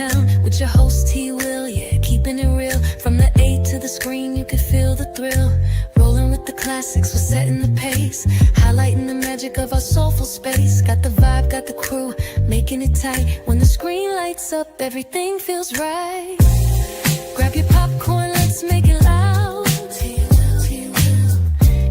town with your host T-Will, yeah, keeping it real. From the A to the screen, you can feel the thrill. Rolling with the classics, we're setting the pace, highlighting the magic of our soulful space. Got the vibe, got the crew, making it tight. When the screen lights up, everything feels right. Grab your popcorn, let's make it loud.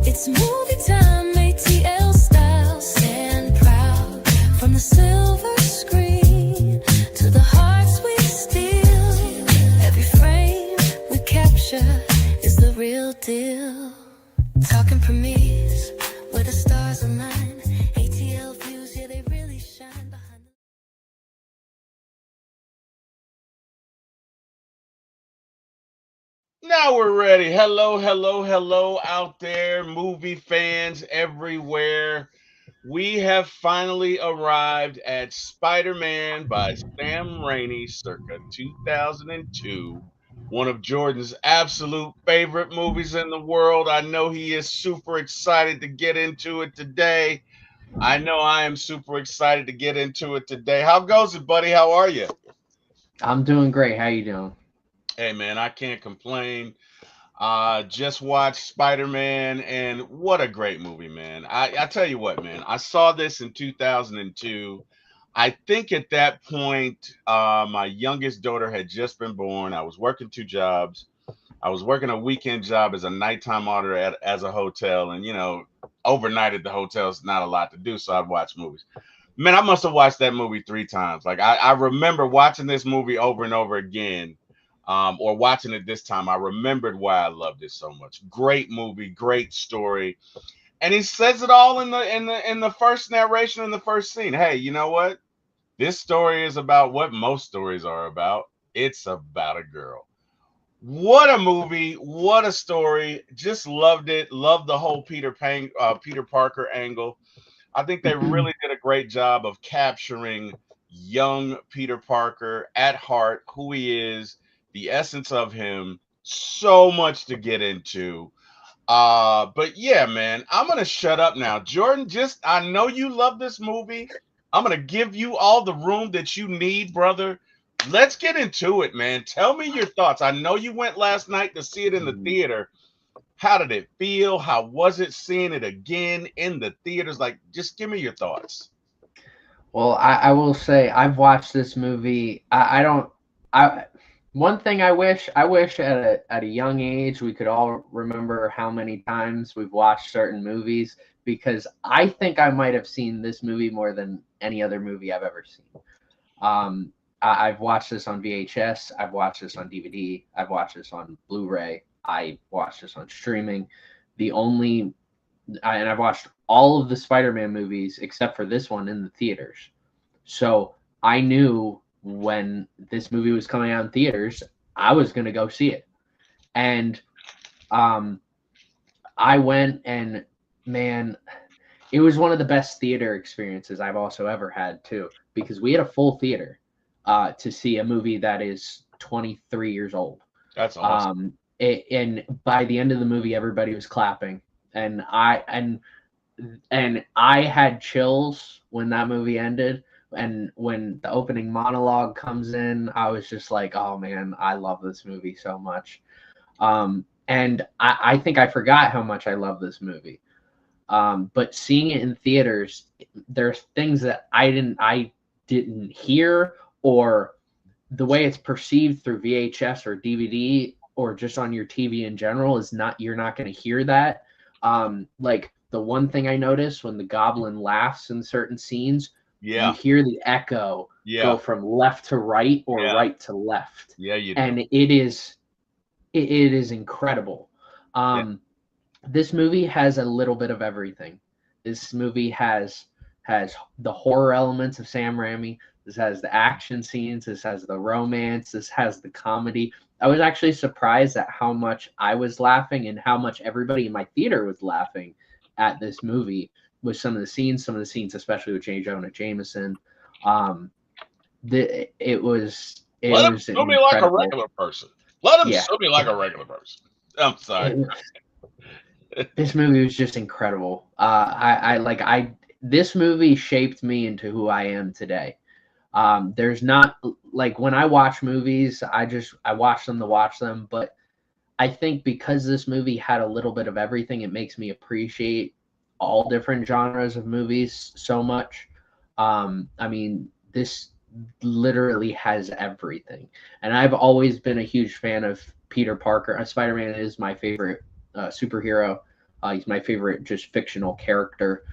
It's movie time, ATL style. Stand proud from the silver screen to the hearts we steal. Every frame we capture is the real deal. Talking premieres where the stars align. ATL views, yeah, they really shine behind the... Now we're ready. Hello, hello, hello out there, movie fans everywhere. We have finally arrived at Spider-Man by Sam Raimi, circa 2002. One of Jordan's absolute favorite movies in the world. I know he is super excited to get into it today. I know I am super excited to get into it today. How goes it, buddy? How are you? I'm doing great. How you doing? Hey, man, I can't complain. Just watched Spider-Man, and what a great movie, man. I tell you what, man, I saw this in 2002. I think at that point, my youngest daughter had just been born. I was working two jobs. I was working a weekend job as a nighttime auditor as a hotel, and overnight at the hotel is not a lot to do, so I'd watch movies. Man, I must have watched that movie three times. Like I remember watching this movie over and over again, or watching it this time. I remembered why I loved it so much. Great movie, great story, and he says it all in the first narration, in the first scene. Hey, you know what? This story is about what most stories are about. It's about a girl. What a movie! What a story! Just loved it. Loved the whole Peter Parker angle. I think they really did a great job of capturing young Peter Parker at heart, who he is, the essence of him. So much to get into. But yeah, man, I'm gonna shut up now. Jordan, just I know you love this movie. I'm gonna give you all the room that you need, brother. Let's get into it, man. Tell me your thoughts. I know you went last night to see it in the theater. How did it feel? How was it seeing it again in the theaters? Like, just give me your thoughts. Well, I will say I've watched this movie. I don't. I One thing I wish at a young age we could all remember how many times we've watched certain movies, because I think I might have seen this movie more than any other movie I've ever seen. I've watched this on VHS. I've watched this on DVD. I've watched this on Blu-ray. I watched this on streaming. The only and I've watched all of the Spider-Man movies except for this one in the theaters. So I knew when this movie was coming out in theaters, I was going to go see it. And um, I went, and man, it was one of the best theater experiences I've also ever had too, because we had a full theater to see a movie that is 23 years old. That's awesome. And by the end of the movie, everybody was clapping, and I had chills when that movie ended. And when the opening monologue comes in, I was just like, oh man, I love this movie so much. And I think I forgot how much I love this movie. But seeing it in theaters, there's things that I didn't hear, or the way it's perceived through VHS or DVD or just on your TV in general is not, you're not going to hear that. Like the one thing I noticed when the Goblin laughs in certain scenes, you Yeah, hear the echo go yeah, from left to right or yeah, right to left, yeah. You do. and it is incredible. Yeah, Um, this movie has a little bit of everything. This movie has the horror elements of Sam Raimi. This has the action scenes. This has the romance. This has the comedy. I was actually surprised at how much I was laughing and how much everybody in my theater was laughing at this movie with some of the scenes, especially with J. Jonah Jameson. Um, it let him was sue me like a incredible. regular person. Let him Yeah, sue me like a regular person. I'm sorry. it was, this movie was just incredible. This movie shaped me into who I am today. There's not like when I watch movies, I watch them to watch them, but I think because this movie had a little bit of everything, it makes me appreciate all different genres of movies so much. I mean, this literally has everything, and I've always been a huge fan of Peter Parker. Spider-Man is my favorite superhero. He's my favorite just fictional character.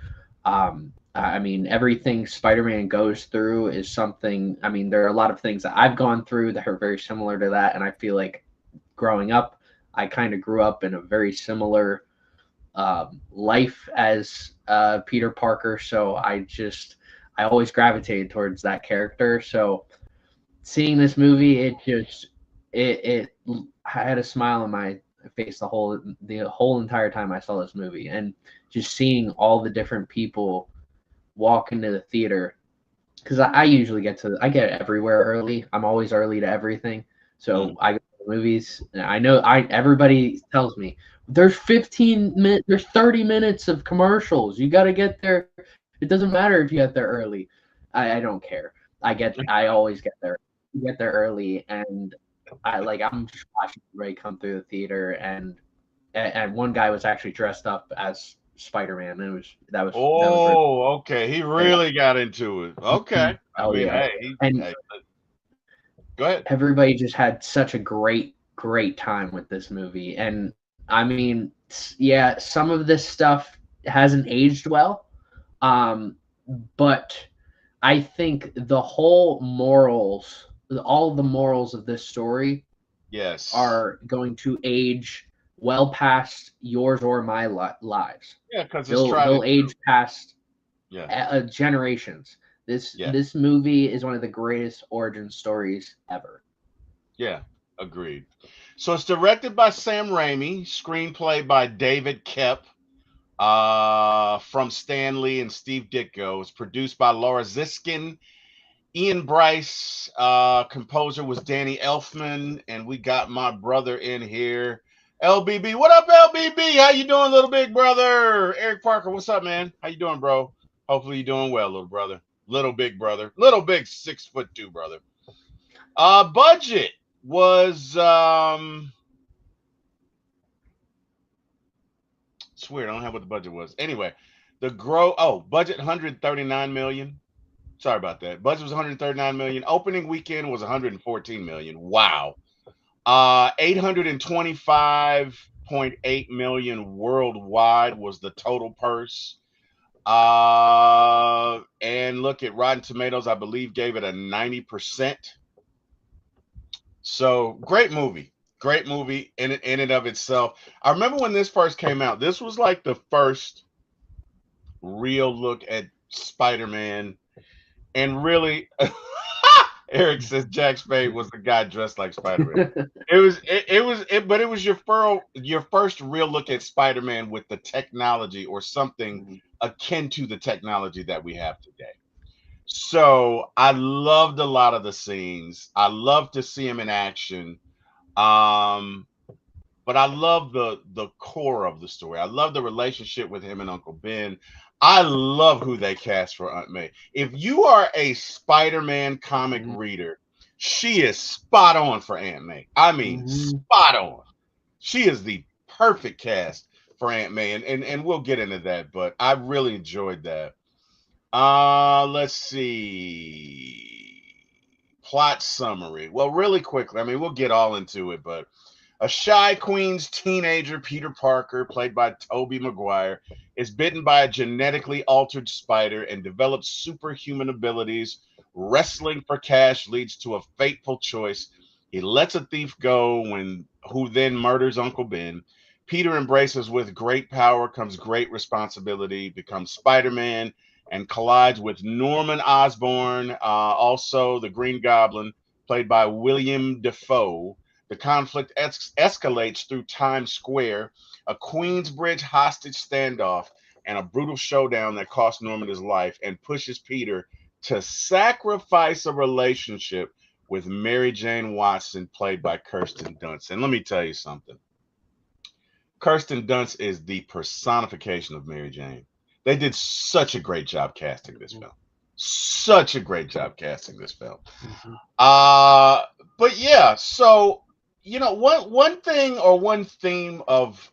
I mean, everything Spider-Man goes through is something. I mean, there are a lot of things that I've gone through that are very similar to that, and I feel like growing up, I kind of grew up in a very similar life as Peter Parker. So I always gravitated towards that character. So seeing this movie, it I had a smile on my face the whole entire time I saw this movie, and just seeing all the different people walk into the theater, because I usually I get everywhere early. I'm always early to everything, so I go to the movies. And I know everybody tells me there's 15 minutes, there's 30 minutes of commercials. You got to get there. It doesn't matter if you get there early. I don't care. I always get there early, and I'm just watching Ray come through the theater, and one guy was actually dressed up as Spider-Man. And that was Oh, okay. He really got into it. Okay. I oh mean, yeah, and hey, go ahead. everybody just had such a great time with this movie. And I mean, yeah, some of this stuff hasn't aged well, but I think all the morals of this story Yes. are going to age well past yours or my lives. Yeah, because They'll age past yeah. generations. This Yeah. this movie is one of the greatest origin stories ever. Yeah. Agreed. So it's directed by Sam Raimi, screenplay by David Koepp, from Stan Lee and Steve Ditko. It's produced by Laura Ziskin. Ian Bryce, composer was Danny Elfman, and we got my brother in here, LBB. What up, LBB? How you doing, little big brother? Eric Parker, what's up, man? How you doing, bro? Hopefully you're doing well, little brother. Little big brother. Little big 6'2" brother. Budget was it's weird. I don't have what the budget was. Anyway, budget 139 million. Sorry about that. Budget was 139 million. Opening weekend was 114 million. Wow. 825.8 million worldwide was the total purse. And look at Rotten Tomatoes, I believe gave it a 90%. So great movie. Great movie in and of itself. I remember when this first came out, this was like the first real look at Spider-Man. And really, Eric says Jack Spade was the guy dressed like Spider-Man. But it was your first real look at Spider-Man with the technology or something akin to the technology that we have today. So I loved a lot of the scenes. I love to see him in action. But I love the core of the story. I love the relationship with him and Uncle Ben. I love who they cast for Aunt May. If you are a Spider-Man comic reader, she is spot on for Aunt May. I mean, spot on. She is the perfect cast for Aunt May, and we'll get into that. But I really enjoyed that. Let's see. Plot summary. Well, really quickly. I mean, we'll get all into it, but a shy Queens teenager, Peter Parker, played by Tobey Maguire, is bitten by a genetically altered spider and develops superhuman abilities. Wrestling for cash leads to a fateful choice. He lets a thief go who then murders Uncle Ben. Peter embraces with great power comes great responsibility, becomes Spider-Man, and collides with Norman Osborn, also the Green Goblin, played by William Dafoe. The conflict escalates through Times Square, a Queensbridge hostage standoff, and a brutal showdown that costs Norman his life and pushes Peter to sacrifice a relationship with Mary Jane Watson, played by Kirsten Dunst. And let me tell you something. Kirsten Dunst is the personification of Mary Jane. They did such a great job casting this film. Such a great job casting this film. Mhm. Uh, but yeah, so one thing or one theme of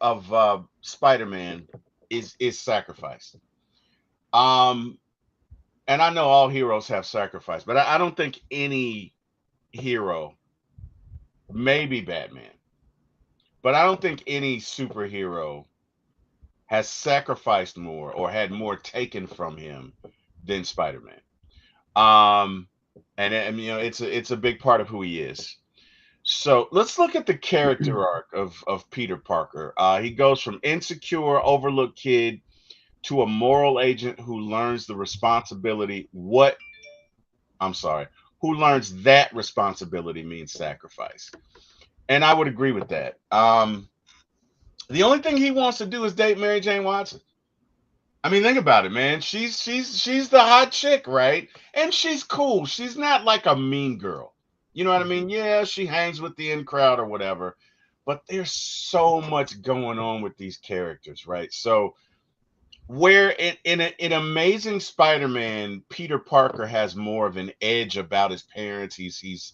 Spider-Man is sacrifice. Um, and I know all heroes have sacrifice, but I don't think any hero, maybe Batman, but I don't think any superhero has sacrificed more or had more taken from him than Spider-Man. Um, and it's a big part of who he is. So let's look at the character arc of Peter Parker. He goes from insecure, overlooked kid to a moral agent who learns the responsibility. I'm sorry, who learns that responsibility means sacrifice. And I would agree with that. The only thing he wants to do is date Mary Jane Watson. I mean, think about it, man. She's the hot chick, right? And she's cool. She's not like a mean girl. You know what I mean? Yeah, she hangs with the in crowd or whatever. But there's so much going on with these characters, right? So where in Amazing Spider-Man, Peter Parker has more of an edge about his parents. He's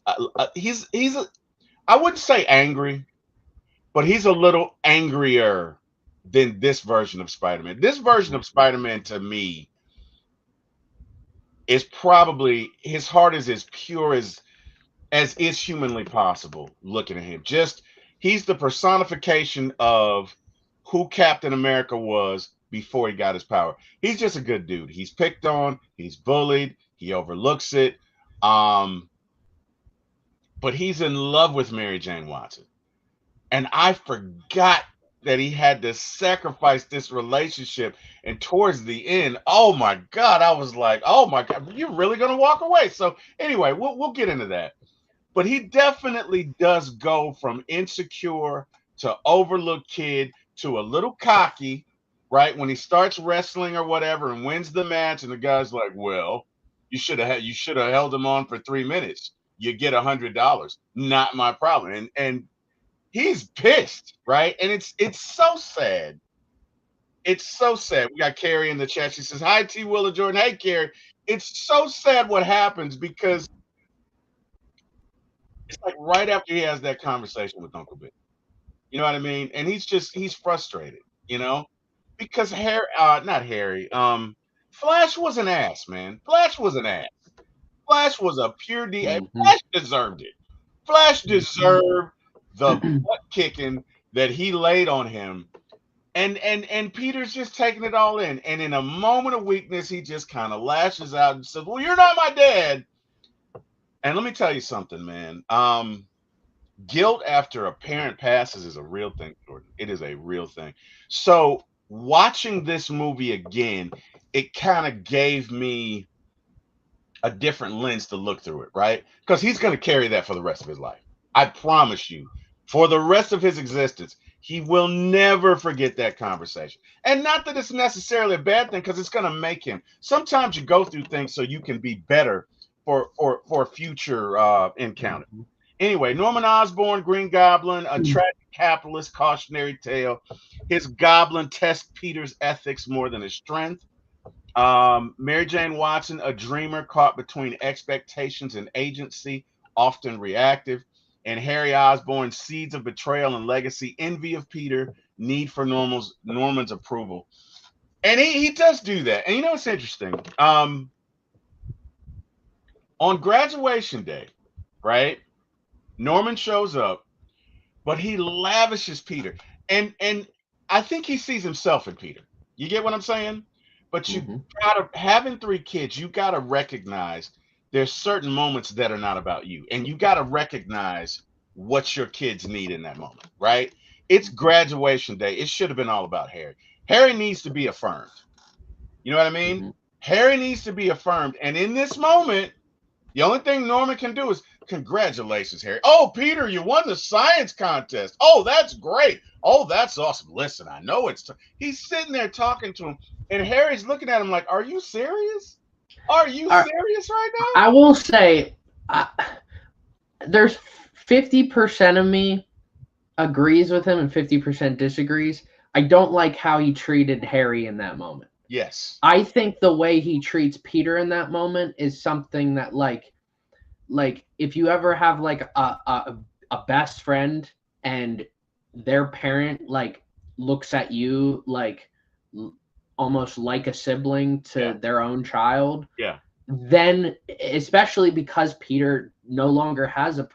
I wouldn't say angry, but he's a little angrier than this version of Spider-Man. This version of Spider-Man to me is probably his heart is as pure as is humanly possible looking at him. Just he's the personification of who Captain America was before he got his power. He's just a good dude. He's picked on, he's bullied, he overlooks it. Um, but he's in love with Mary Jane Watson. And I forgot that he had to sacrifice this relationship. And towards the end, oh my God, I was like, oh my God, you're really gonna walk away. So anyway, we'll get into that. But he definitely does go from insecure to overlooked kid to a little cocky, right? When he starts wrestling or whatever and wins the match, and the guy's like, well, you should have held him on for 3 minutes. You get $100. Not my problem. And he's pissed, right? And it's so sad. It's so sad. We got Carrie in the chat. She says, "Hi, T. Willa Jordan. Hey, Carrie." It's so sad what happens because it's like right after he has that conversation with Uncle Ben. You know what I mean? And he's frustrated, because not Harry. Flash was an ass, man. Flash was an ass. Flash was a pure D. Mhm. Flash deserved it. Flash deserved the butt kicking that he laid on him. And Peter's just taking it all in. And in a moment of weakness, he just kind of lashes out and says, "Well, you're not my dad." And let me tell you something, man. Guilt after a parent passes is a real thing, Jordan. It is a real thing. So watching this movie again, it kind of gave me a different lens to look through it, right? Because he's going to carry that for the rest of his life. I promise you, for the rest of his existence, he will never forget that conversation. And not that it's necessarily a bad thing, because it's going to make him. Sometimes you go through things so you can be better for future encounter. Anyway, Norman Osborn, Green Goblin, a tragic capitalist cautionary tale. His goblin tests Peter's ethics more than his strength. Mary Jane Watson, a dreamer caught between expectations and agency, often reactive. And Harry Osborn, seeds of betrayal and legacy, envy of Peter, need for Norman's approval. And he does do that. And it's interesting. On graduation day, right? Norman shows up, but he lavishes Peter. And I think he sees himself in Peter. You get what I'm saying? But you gotta having 3 kids, you gotta recognize there's certain moments that are not about you. And you gotta recognize what your kids need in that moment, right? It's graduation day. It should have been all about Harry. Harry needs to be affirmed. You know what I mean? Harry needs to be affirmed. And in this moment, the only thing Norman can do is, "Congratulations, Harry. Oh, Peter, you won the science contest. Oh, that's great. Oh, that's awesome. Listen, I know he's sitting there talking to him, and Harry's looking at him like, "Are you serious? Are you serious right now?" I will say, there's 50% of me agrees with him and 50% disagrees. I don't like how he treated Harry in that moment. Yes. I think the way he treats Peter in that moment is something that like if you ever have like a best friend and their parent like looks at you like almost like a sibling Yeah. to their own child, Yeah. then especially because Peter no longer has a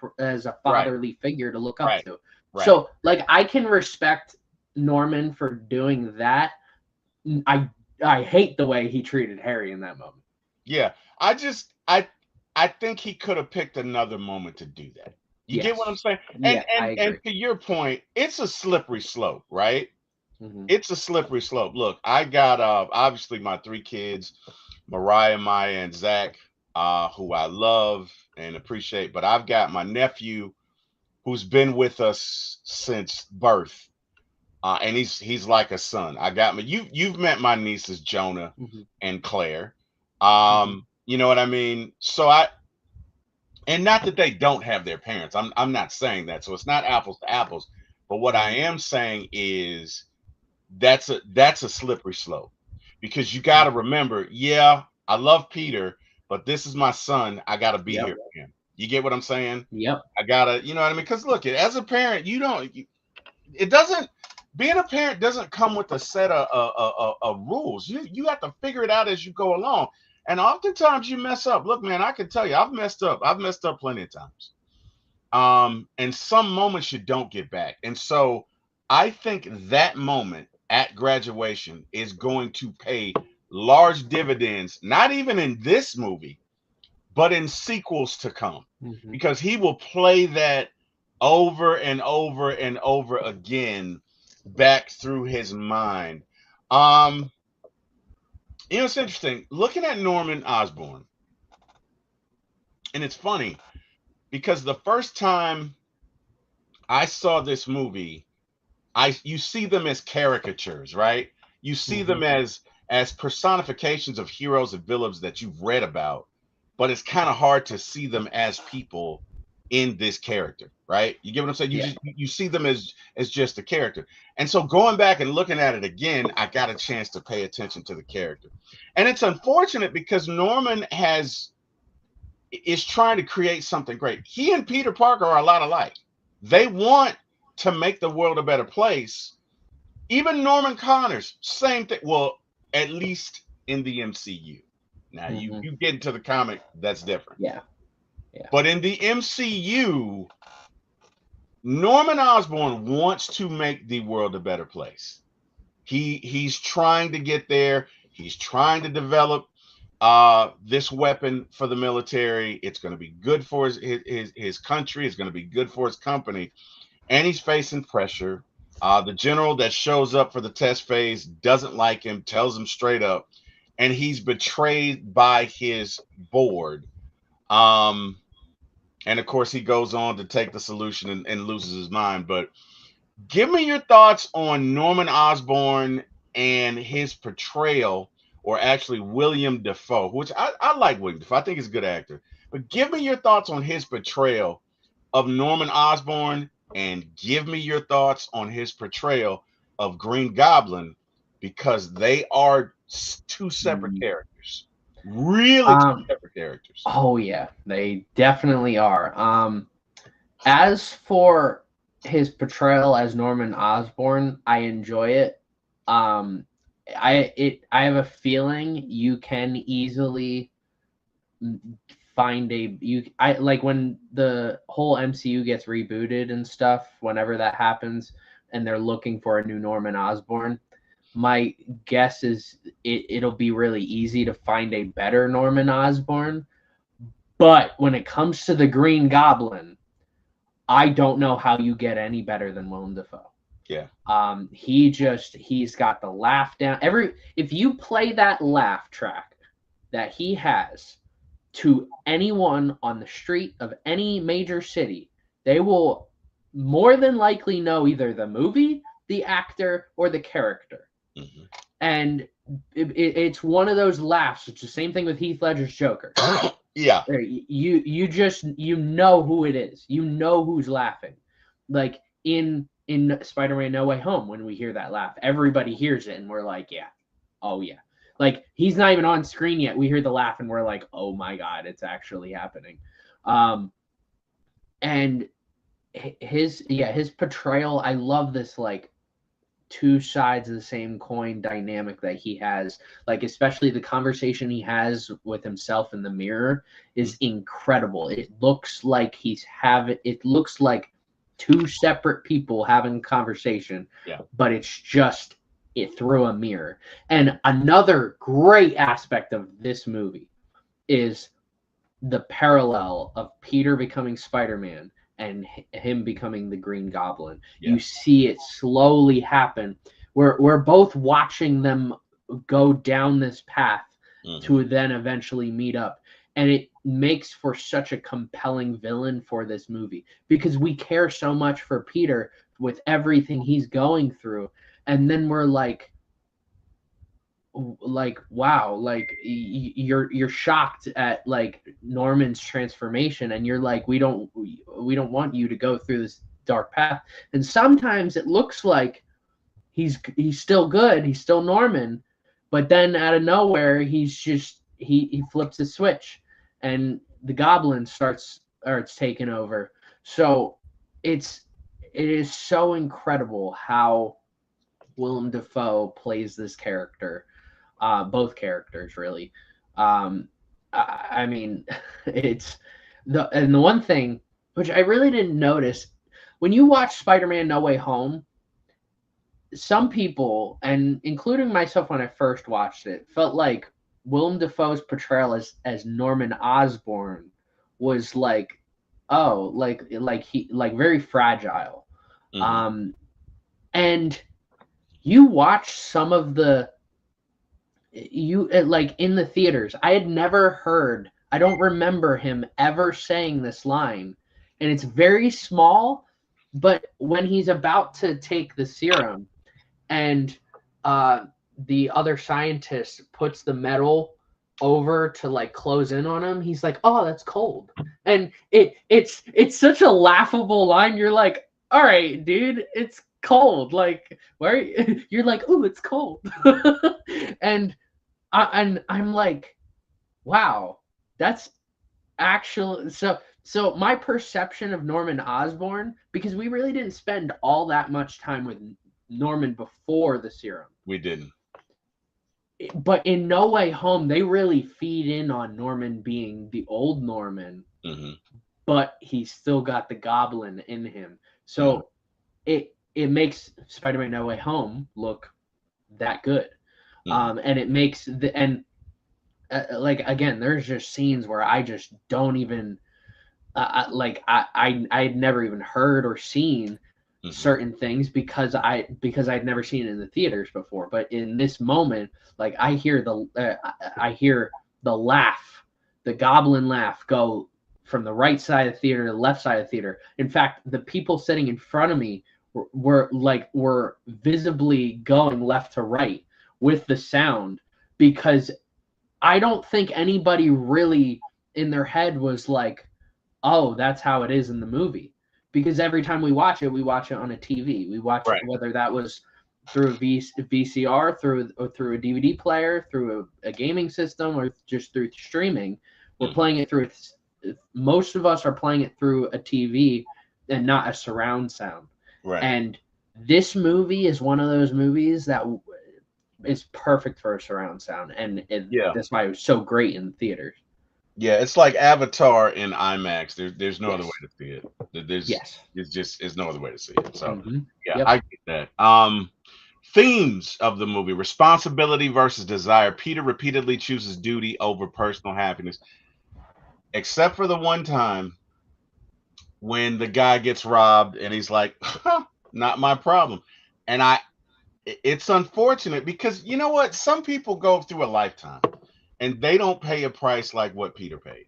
fatherly figure to look up Right. to. Right. So like I can respect Norman for doing that. I hate the way he treated Harry in that moment. Yeah. I think he could have picked another moment to do that. You get what I'm Yes. saying? Yeah, I And agree. to your point, it's a slippery slope, right? Hmm. It's a slippery slope. Look, I got obviously my three kids, Mariah, Maya, and Zach, who I love and appreciate, but I've got my nephew who's been with us since birth. And he's like a son. I got my you've met my nieces Jonah Hmm. and Claire. Hmm. You know what I mean? So I and not that they don't have their parents. I'm not saying that. So it's not apples to apples. But what I am saying is that's a slippery slope because you got to remember, yeah, I love Peter, but this is my son. I got to be Yep. here for him. You get what I'm saying? Yep. I gotta, you know what I mean? Because look, as a parent, it doesn't. Being a parent doesn't come with a set of rules. You have to figure it out as you go along. And oftentimes you mess up. Look, man, I can tell you, I've messed up. I've messed up plenty of times. And some moments you don't get back. And so I think that moment at graduation is going to pay large dividends, not even in this movie, but in sequels to come, Hmm. because he will play that over and over and over again back through his mind. Um, it's interesting looking at Norman Osborn, and it's funny because the first time I saw this movie, you see them as caricatures, right? You see Hmm. them as personifications of heroes and villains that you've read about, but it's kind of hard to see them as people in this character, right? You get what I'm saying? Yeah. You see them as just a character. And so going back and looking at it again, I got a chance to pay attention to the character. And it's unfortunate because Norman is trying to create something great. He and Peter Parker are a lot alike. They want to make the world a better place. Even Norman Connors, same thing. Well, at least in the MCU. Now Hmm. you get into the comic, that's different. Yeah. Yeah. But in the MCU, Norman Osborn wants to make the world a better place. He's trying to get there. He's trying to develop this weapon for the military. It's going to be good for his country. It's going to be good for his company, and he's facing pressure. The general that shows up for the test phase doesn't like him, tells him straight up, and he's betrayed by his board. Um, and of course, he goes on to take the solution and loses his mind. But give me your thoughts on Norman Osborn and his portrayal, or actually William Defoe, which I like William Defoe. I think he's a good actor. But give me your thoughts on his portrayal of Norman Osborn, and give me your thoughts on his portrayal of Green Goblin, because they are two separate Mm. characters. Really two Um. separate characters. Oh yeah, they definitely are. As for his portrayal as Norman Osborn, I enjoy it. Um, I have a feeling you can easily find a you I like when the whole MCU gets rebooted and stuff. Whenever that happens, and they're looking for a new Norman Osborn, my guess is it'll be really easy to find a better Norman Osborn. But when it comes to the Green Goblin, I don't know how you get any better than Willem Dafoe. Yeah. He's got the laugh down. If you play that laugh track that he has to anyone on the street of any major city, they will more than likely know either the movie, the actor, or the character. Mhm. And it's one of those laughs. It's the same thing with Heath Ledger's Joker. Yeah. You know who it is. You know who's laughing. Like in Spider-Man No Way Home, when we hear that laugh, everybody hears it and we're like, yeah. Oh yeah. Like he's not even on screen yet. We hear the laugh and we're like, oh my God, it's actually happening. And his portrayal, I love this like two sides of the same coin dynamic that he has, like especially the conversation he has with himself in the mirror is incredible. It looks like it looks like two separate people having a conversation, but it's just it through a mirror. And another great aspect of this movie is the parallel of Peter becoming Spider-Man and him becoming the Green Goblin. You see it slowly happen. We're both watching them go down this path to then eventually meet up. And it makes for such a compelling villain for this movie because we care so much for Peter with everything he's going through. And then we're like wow, like you're shocked at like Norman's transformation, and you're like, we don't want you to go through this dark path. And sometimes it looks like he's still good, he's still Norman, but then out of nowhere he's just he flips the switch and the goblin starts taking over. So it is so incredible how Willem Dafoe plays this character. Both characters really. I mean, it's the one thing which I really didn't notice when you watch Spider-Man No Way Home, some people, and including myself when I first watched it, felt like Willem Dafoe's portrayal as Norman Osborn was like, oh, like he like very fragile. And you watch some of the like in the theaters, I don't remember him ever saying this line, and it's very small, but when he's about to take the serum and the other scientist puts the metal over to like close in on him, he's like, oh, that's cold. And it's such a laughable line. You're like, all right, dude, it's cold. Like, where you're like, oh, it's cold. and I'm like, wow, that's actually so my perception of Norman Osborn, because we really didn't spend all that much time with Norman before the serum. We didn't. But in No Way Home, they really feed in on Norman being the old Norman, but he's still got the goblin in him. So it makes Spider-Man No Way Home look that good. And it makes like, again, there's just scenes where I just don't even I had never even heard or seen certain things because I'd never seen it in the theaters before. But in this moment, like I hear the laugh, the goblin laugh, go from the right side of the theater to the left side of the theater. In fact, the people sitting in front of me were visibly going left to right with the sound, because I don't think anybody really in their head was like, oh, that's how it is in the movie. Because every time we watch it on a TV. We watch it, whether that was through a VCR, through a DVD player, through a gaming system, or just through streaming. We're playing it through, most of us are playing it through a TV and not a surround sound. Right. And this movie is one of those movies that is perfect for a surround sound, and that's why it was so great in theaters. Yeah, it's like Avatar in IMAX. There's no other way to see it. There's no other way to see it. So I get that. Themes of the movie: responsibility versus desire. Peter repeatedly chooses duty over personal happiness, except for the one time when the guy gets robbed and he's like, not my problem. And it's unfortunate because you know what? Some people go through a lifetime and they don't pay a price like what Peter paid.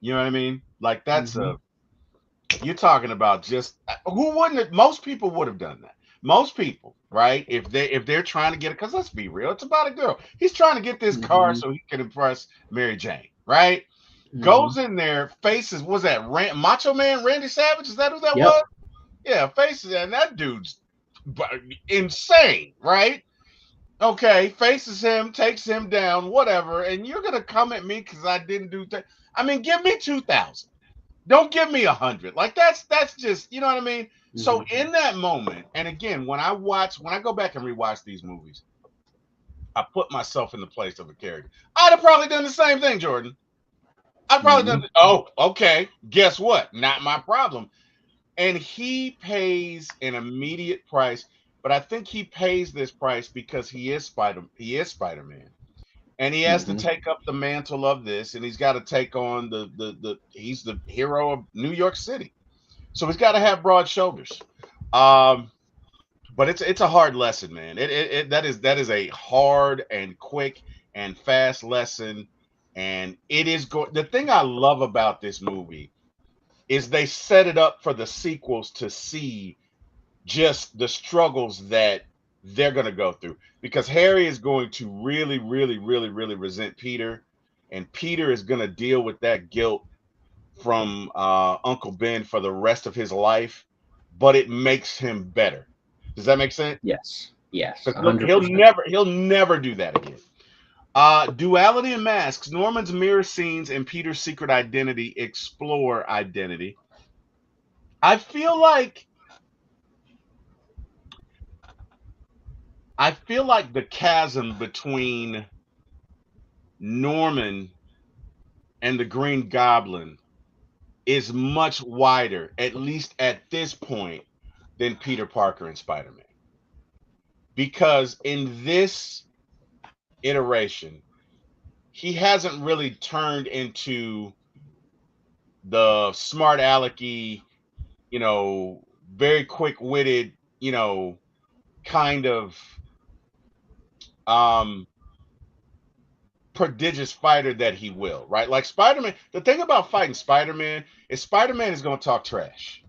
You know what I mean? Like that's you're talking about just who wouldn't have, most people would have done that. Most people, right? If they're trying to get it, because let's be real, it's about a girl. He's trying to get this car so he can impress Mary Jane, right? Goes in there, faces, was that Macho Man Randy Savage? Is that who that was? Yeah, faces, and that dude's insane, right? Okay, faces him, takes him down, whatever, and you're gonna come at me because I didn't do that. I mean, give me 2,000. Don't give me 100. Like that's just, you know what I mean. So Mhm. in that moment, and again, when I go back and rewatch these movies, I put myself in the place of a character. I'd have probably done the same thing, Jordan. I'd probably done. Mhm. Oh, okay. Guess what? Not my problem. And he pays an immediate price, but I think he pays this price because he is Spider-Man. And he has to Mhm. take up the mantle of this, and he's got to take on the he's the hero of New York City. So he's got to have broad shoulders. Um, but it's a hard lesson, man. That is a hard and quick and fast lesson. And it is the thing I love about this movie is they set it up for the sequels to see just the struggles that they're going to go through, because Harry is going to really, really, really, really resent Peter, and Peter is going to deal with that guilt from Uncle Ben for the rest of his life, but it makes him better. Does that make sense? Yes. Yes. Because he'll, he'll 100%. never he'll never do that again. Duality and masks. Norman's mirror scenes and Peter's secret identity explore identity. I feel like the chasm between Norman and the Green Goblin is much wider, at least at this point, than Peter Parker and Spider-Man. Because in this iteration, he hasn't really turned into the smart alecky, very quick-witted, kind of um prodigious fighter that he will, right? Like Spider-Man, the thing about fighting Spider-Man is Spider-Man is going to talk trash.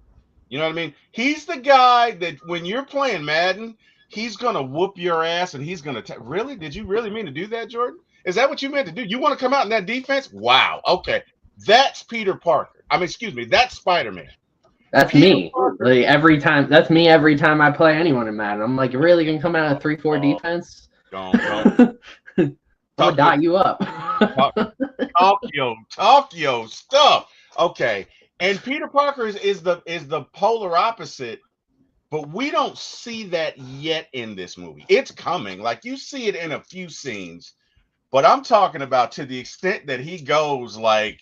You know what I mean? He's the guy that when you're playing Madden, he's going to whoop your ass and he's going to really? Did you really mean to do that, Jordan? Is that what you meant to do? You want to come out in that defense? Wow. Okay. That's Peter Parker. I mean, excuse me, that's Spider-Man. That's Peter me. Parker. Like every time. That's me every time I play anyone in Madden. I'm like, you're really gonna come out of 3-4 Oh, defense? don't I'm gonna talk your dot you up. talk, talk your stuff. Okay. And Peter Parker is the polar opposite, but we don't see that yet in this movie. It's coming. Like you see it in a few scenes, but I'm talking about to the extent that he goes like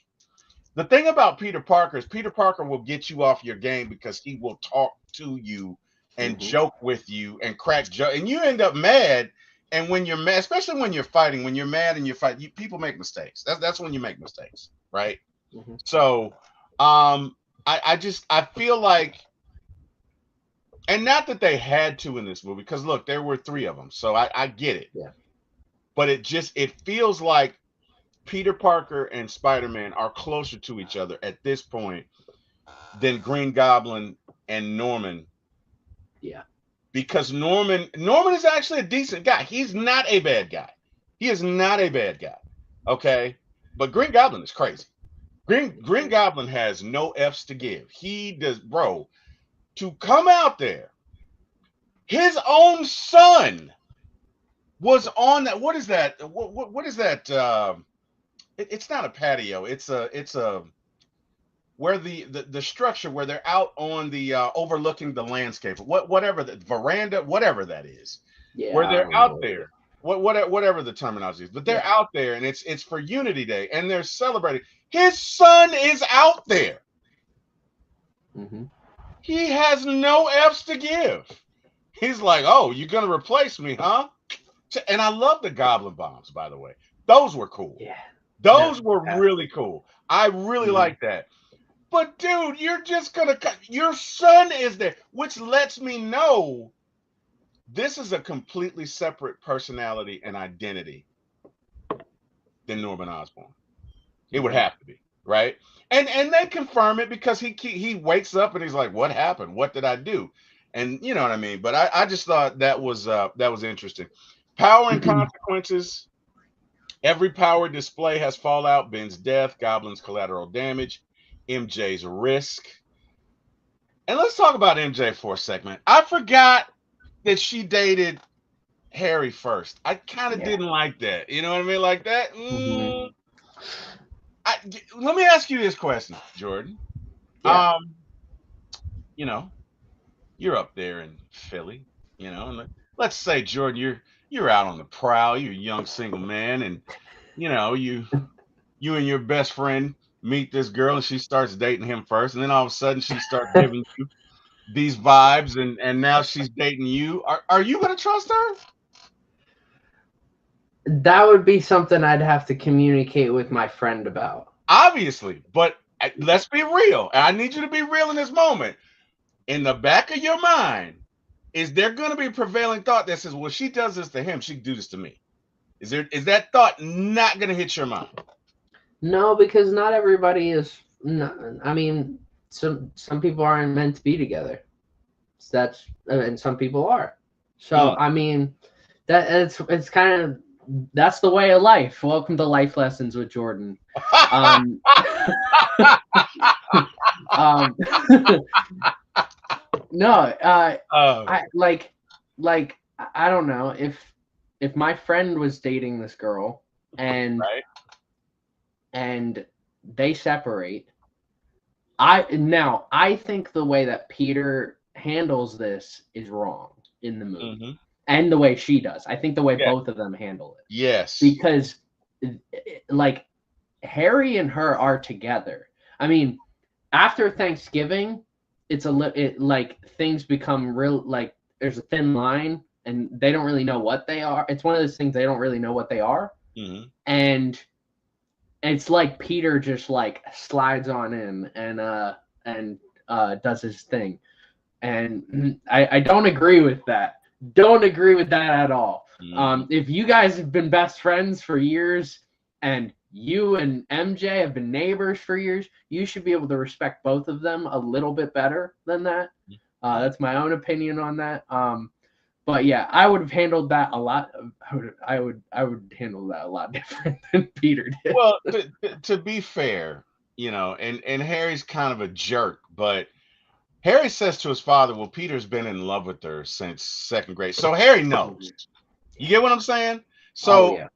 the thing about Peter Parker is Peter Parker will get you off your game because he will talk to you and Mhm. joke with you and crack joke, and you end up mad. And when you're mad, especially when you're fighting, when you're mad and you fight, people make mistakes. That's when you make mistakes, right? Mhm. So, I feel like, and not that they had to in this movie, because look, there were three of them, so I get it. Yeah. But it feels like Peter Parker and Spider-Man are closer to each other at this point than Green Goblin and Norman, Yeah. because Norman is actually a decent guy. He's not a bad guy. He is not a bad guy. Okay, but Green Goblin is crazy. Green Goblin has no F's to give. He does, bro. To come out there, his own son was on that. What is that? What is that? It's not a patio. It's a where the structure where they're out on the overlooking the landscape. Whatever the veranda, whatever that is, Yeah. where I they're don't out know. there. Whatever the terminology is, but they're Yeah. out there and it's for Unity Day and they're celebrating. His son is out there. Mhm. He has no F's to give. He's like, oh, you're gonna replace me, huh? And I love the Goblin bombs, by the way. Those were cool. Yeah. Those That. were really cool. I really Mhm. like that. But dude, you're just gonna cut. Your son is there, which lets me know this is a completely separate personality and identity than Norman Osborn. It would Mhm. have to be, right? And they confirm it because he wakes up and he's like, "What happened? What did I do?" And you know what I mean. But I just thought that was interesting. Power and consequences. Every power display has fallout. Ben's death, Goblin's collateral damage, MJ's risk. And let's talk about MJ for a segment. I forgot that she dated Harry first. I kind of Yeah. didn't like that. You know what I mean? Like that. Hmm. Let me ask you this question, Jordan. Yeah. Um, you know, you're up there in Philly, and let's say, Jordan, you're out on the prowl, you're a young single man, and you and your best friend meet this girl, and she starts dating him first, and then all of a sudden she starts giving you these vibes, and now she's dating you. Are you gonna trust her? That would be something I'd have to communicate with my friend about. Obviously, but let's be real. And I need you to be real in this moment. In the back of your mind, is there going to be a prevailing thought that says, "Well, she does this to him, she can do this to me"? Is that thought not going to hit your mind? No, because not everybody is. No, I mean, some people aren't meant to be together. So and some people are. So Mm. I mean, it's kind of that's the way of life. Welcome to Life Lessons with Jordan. Um, um, no, Oh, I like I don't know if my friend was dating this girl and right. and they separate. I think the way that Peter handles this is wrong in the movie, Hmm. and the way she does. I think the way Yeah. both of them handle it, Yes. because like Harry and her are together. I mean, after Thanksgiving, like things become real. Like there's a thin line, and they don't really know what they are. It's one of those things they don't really know what they are, Hmm. and it's like Peter just like slides on in and does his thing, and I don't agree with that. Don't agree with that at all. Hmm. If you guys have been best friends for years and you and MJ have been neighbors for years, you should be able to respect both of them a little bit better than that. That's my own opinion on that. But yeah, I would have handled that a lot. I would handle that a lot different than Peter did. Well, to be fair, and Harry's kind of a jerk, but Harry says to his father, "Well, Peter's been in love with her since second grade," so Harry knows. You get what I'm saying? Oh So yeah.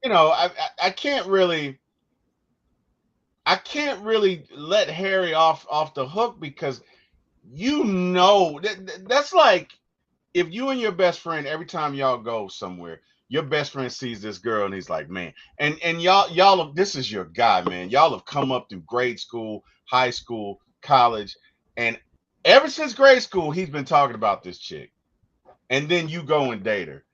I can't really let Harry off the hook, because that's like if you and your best friend, every time y'all go somewhere, your best friend sees this girl and he's like, "Man," and this is your guy, man. Y'all have come up through grade school, high school, college, and ever since grade school he's been talking about this chick, and then you go and date her.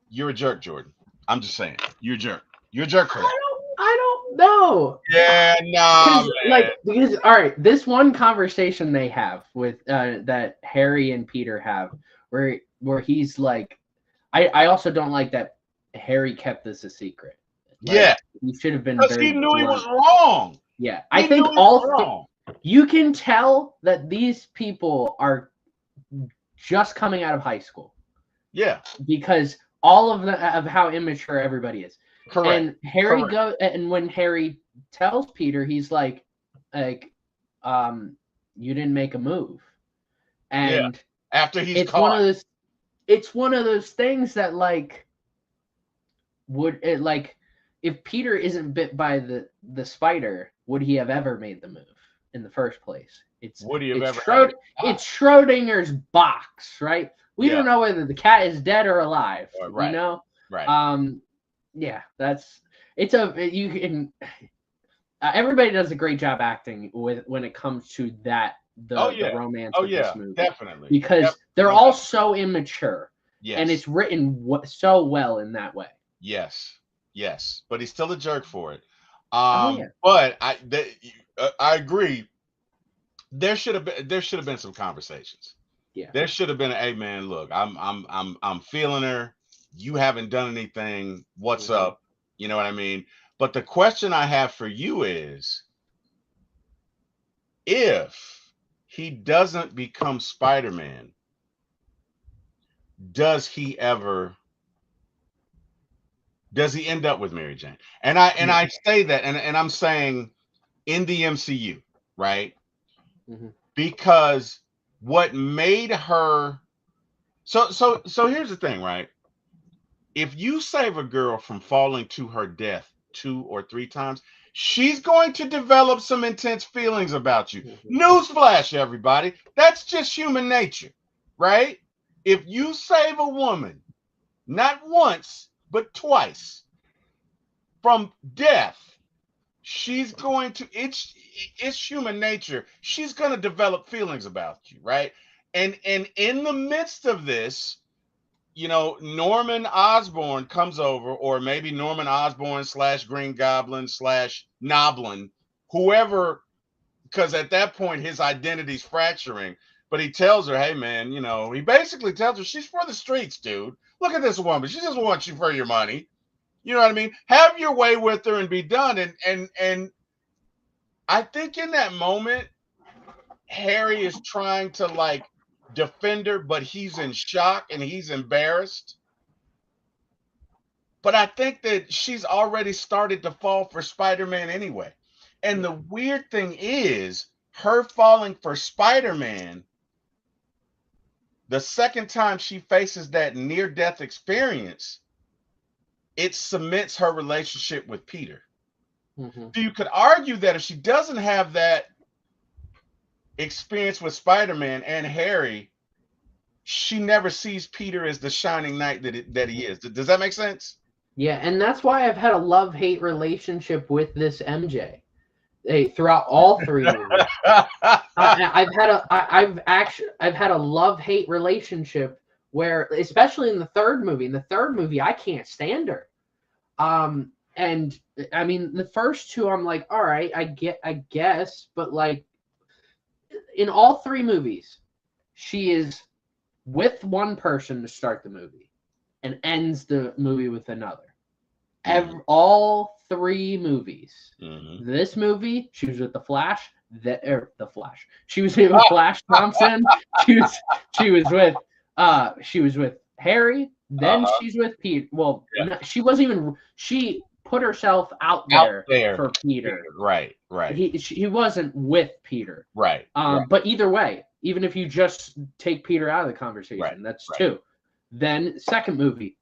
You're a jerk, Jordan. I'm just saying, you're a jerk. You're a jerk for that. I don't know. Yeah, nah, man. Because all right, this one conversation they have with that Harry and Peter have, where he's like, I also don't like that Harry kept this a secret. Yeah, Like he should have been because he very knew he was blunt. wrong. Yeah, I He knew think he was wrong. you can tell that these people are just coming out of high school Yeah, because all of how immature everybody is. correct. And Correct. and when Harry tells Peter, he's like, you didn't make a move, Yeah, and after he's it's one caught. of those, it's one of those things that like would it like if Peter isn't bit by the spider, would he have ever made the move in the first place? Would he have It's ever had a shot? it's Schrodinger's box, right? We Yeah, don't know whether the cat is dead or alive. You right, know, right. um, yeah, that's it's a you can. Everybody does a great job acting with when it comes to that Oh the yeah. romance Oh of this yeah, movie definitely. because they're No all doubt. so immature and Yes, it's written so well in that way. yes, yes. But he's still a jerk for it. Oh yeah, But I agree. There should have been some conversations. yeah. There should have been, "Hey man, look, I'm feeling her. You haven't done anything. What's Hmm. up?" You know what I mean? But the question I have for you is, if he doesn't become Spider-Man, does he ever does he end up with Mary Jane? And No. I say that, and I'm saying in the MCU, right? Hmm. Because what made her, so here's the thing, right? If you save a girl from falling to her death 2 or 3 times, she's going to develop some intense feelings about you. Mhm. Newsflash, everybody. That's just human nature, right? If you save a woman, not once, but twice, from death, she's going to, it's human nature. She's going to develop feelings about you, right? And in the midst of this, Norman Osborn comes over, or maybe Norman Osborn slash Green Goblin slash Noblin, whoever, because at that point his identity's fracturing. But he tells her, hey man, he basically tells her she's for the streets, dude. Look at this woman. She just wants you for your money. You know what I mean? Have your way with her and be done. And I think in that moment, Harry is trying to like defend her, but he's in shock and he's embarrassed. But I think that she's already started to fall for Spider-Man anyway. And the weird thing is, her falling for Spider-Man, the second time she faces that near-death experience, it cements her relationship with Peter. Mhm. So you could argue that if she doesn't have that experience with Spider-Man and Harry, she never sees Peter as the shining knight that he is. Does that make sense? Yeah, and that's why I've had a love-hate relationship with this MJ. Throughout all three movies. I've had a love-hate relationship where, especially in the third movie. In the third movie, I can't stand her. And I mean, the first two, I'm like, all right, I guess, but like, in all three movies, she is with one person to start the movie and ends the movie with another. All three movies. Mhm. This movie, she was with the Flash. The Flash. She was with Flash Thompson. She was with Harry. Then Uh-huh. she's with Pete. Well, Yeah. no, she wasn't even. She put herself out Out there there. for Peter. Right. He wasn't with Peter. Right. But either way, even if you just take Peter out of the conversation, Right, that's right. two. Then second movie,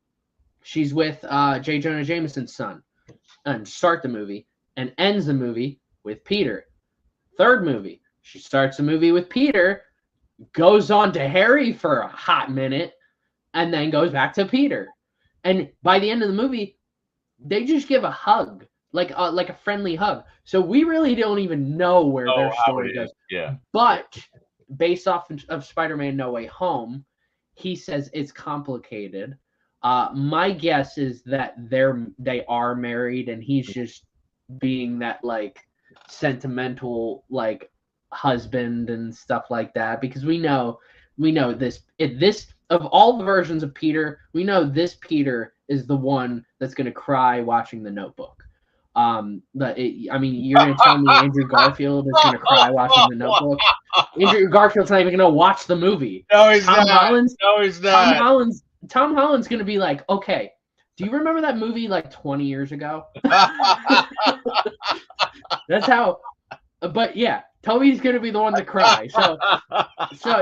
she's with J. Jonah Jameson's son, and start the movie and ends the movie with Peter. Third movie, she starts the movie with Peter, goes on to Harry for a hot minute, and then goes back to Peter. And by the end of the movie, they just give a hug, like a friendly hug. So we really don't even know where their story goes. Yeah. But based off of Spider-Man No Way Home, he says it's complicated. My guess is that they are married, and he's just being that like sentimental like husband and stuff like that, because we know this of all the versions of Peter, we know this Peter is the one that's going to cry watching The Notebook. I mean, you're going to tell me Andrew Garfield is going to cry watching The Notebook? Andrew Garfield's not even going to watch the movie. No, he's Tom not. Holland's No, he's not. Tom Holland's going to be like, okay, do you remember that movie like 20 years ago? That's how. But yeah, Toby's going to be the one to cry. So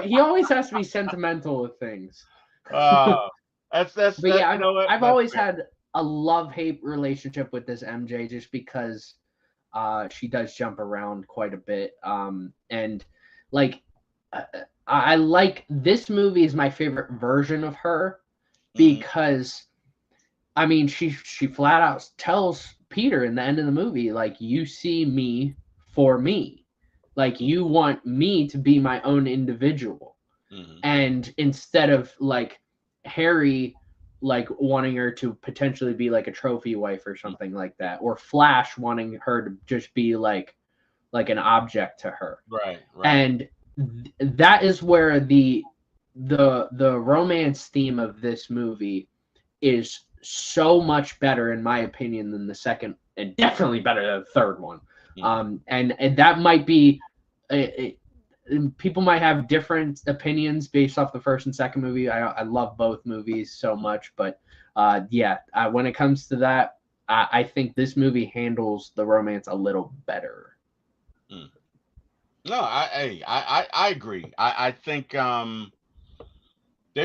he always has to be sentimental with things. That's But yeah, you know what? I've That's always fair. had a love-hate relationship with this MJ, just because she does jump around quite a bit. And like I like this movie is my favorite version of her, because I mean she flat out tells Peter in the end of the movie, like, you see me for me. Like, you want me to be my own individual. Mhm. And instead of like Harry like wanting her to potentially be like a trophy wife or something like that, or Flash wanting her to just be like an object to her. Right. And that is where the romance theme of this movie is so much better, in my opinion, than the second, and definitely better than the third one. Mhm. And that might be people might have different opinions based off the first and second movie. I love both movies so much, but when it comes to that, I think this movie handles the romance a little better. No, I agree. I think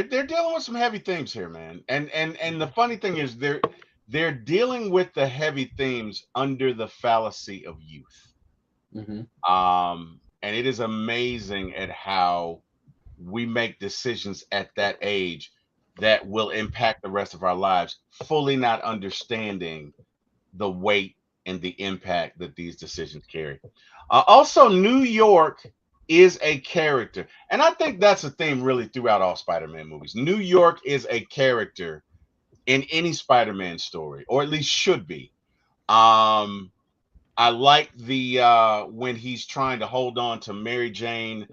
they're dealing with some heavy themes here, man. And the funny thing is they're dealing with the heavy themes under the fallacy of youth. Hmm. And it is amazing at how we make decisions at that age that will impact the rest of our lives, fully not understanding the weight and the impact that these decisions carry. Also, New York is a character, and I think that's a theme really throughout all Spider-Man movies. New York is a character in any Spider-Man story, or at least should be. Um, I like the when he's trying to hold on to Mary Jane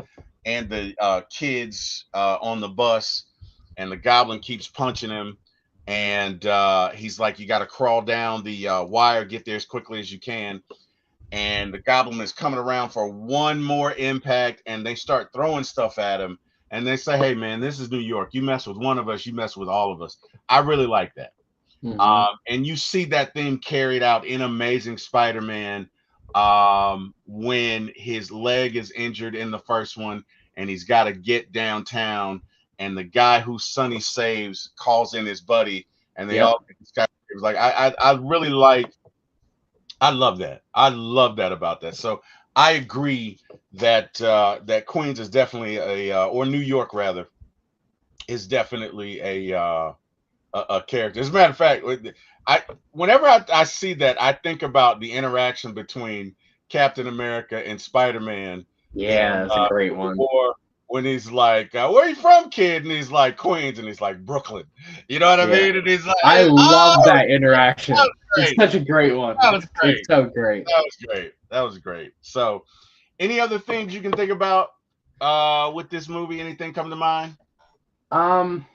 and the kids on the bus, and the Goblin keeps punching him, and he's like, "You got to crawl down the wire, get there as quickly as you can." And the Goblin is coming around for one more impact, and they start throwing stuff at him, and they say, "Hey, man, this is New York. You mess with one of us, you mess with all of us." I really like that. Hmm. And you see that theme carried out in Amazing Spider-Man when his leg is injured in the first one and he's got to get downtown, and the guy who Sonny saves calls in his buddy, and they Yep. all like I really like. I love that. I love that about that. So I agree that that Queens is definitely or New York rather, is definitely a character. As a matter of fact, I whenever I see that, I think about the interaction between Captain America and Spider-Man in Yeah, that's a great Civil one. War, when he's like, "Where you from, kid?" And he's like, "Queens," and he's like, "Brooklyn." You know what I Yeah. mean? And he's like, I love "Oh, that that interaction. was It's great. such a great one. That was It's great. so great. That was great. That was great." So, any other things you can think about with this movie? Anything come to mind? Um,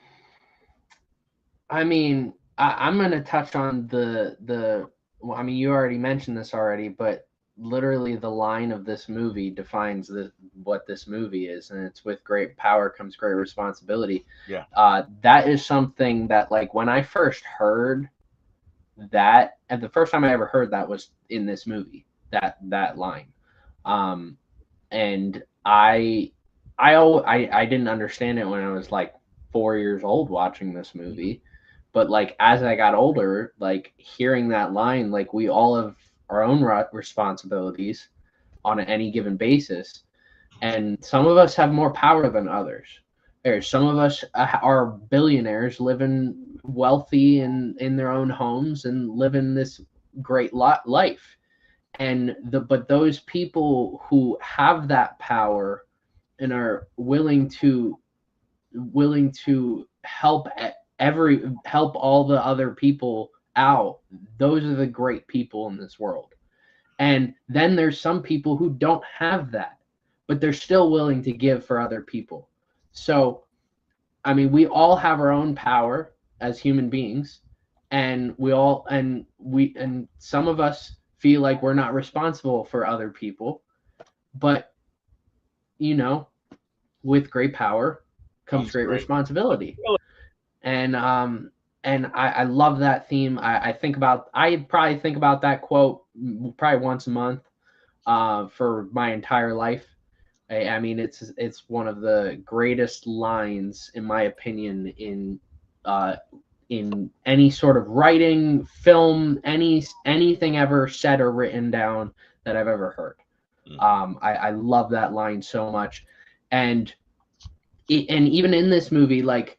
I mean, I'm gonna touch on the. Well, I mean, you already mentioned this already, but literally the line of this movie defines what this movie is, and it's with great power comes great responsibility. Yeah. That is something that, like, when I first heard that, and the first time I ever heard that was in this movie. That line, um, and I didn't understand it when I was like 4 years old watching this movie, but like as I got older, like hearing that line, like we all have our own responsibilities on any given basis, and some of us have more power than others. There's some of us are billionaires living wealthy in their own homes and living this great life, and but those people who have that power and are willing to help all the other people out, those are the great people in this world. And then there's some people who don't have that, but they're still willing to give for other people. So I mean, we all have our own power as human beings, and and some of us feel like we're not responsible for other people, but you know, with great power comes Comes great great. responsibility. And I love that theme. I probably think about that quote probably once a month for my entire life. I mean, it's one of the greatest lines, in my opinion, in any sort of writing, film, anything ever said or written down that I've ever heard. I love that line so much, and and even in this movie, like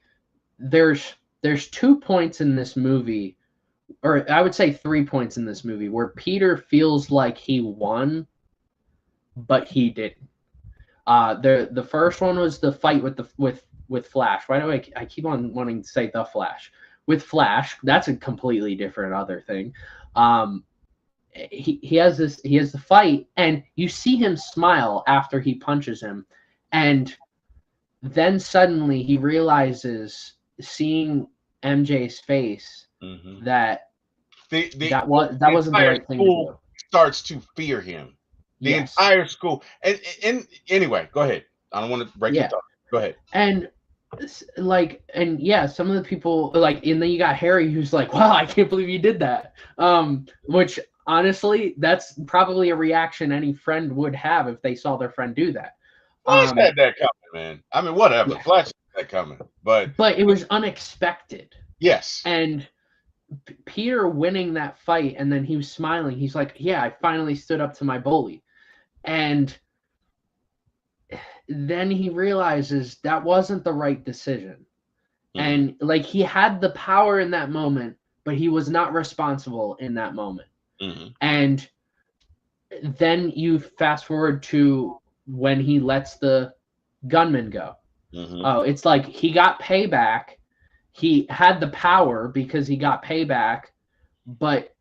there's 2 points in this movie, or I would say 3 points in this movie, where Peter feels like he won, but he didn't. The first one was the fight with Flash. Why do I keep on wanting to say the Flash? With Flash, that's a completely different other thing. He has the fight, and you see him smile after he punches him, and then suddenly he realizes, seeing MJ's face, Mhm. that The wasn't the entire right thing to school do. starts to fear him. The Yes. entire school. And anyway, go ahead. I don't want to break your Yeah. thought. Go ahead. And yeah, some of the people, like, and then you got Harry, who's like, wow, I can't believe you did that. Which honestly, that's probably a reaction any friend would have if they saw their friend do that. Flash had that coming, man. I mean, whatever. Yeah. Flash had that coming. But it was unexpected. yes. And Peter winning that fight, and then he was smiling. He's like, "Yeah, I finally stood up to my bully." And then he realizes that wasn't the right decision. And like, he had the power in that moment, but he was not responsible in that moment. And then you fast forward to when he lets the gunman go. Oh, it's like he got payback. He had the power because he got payback, but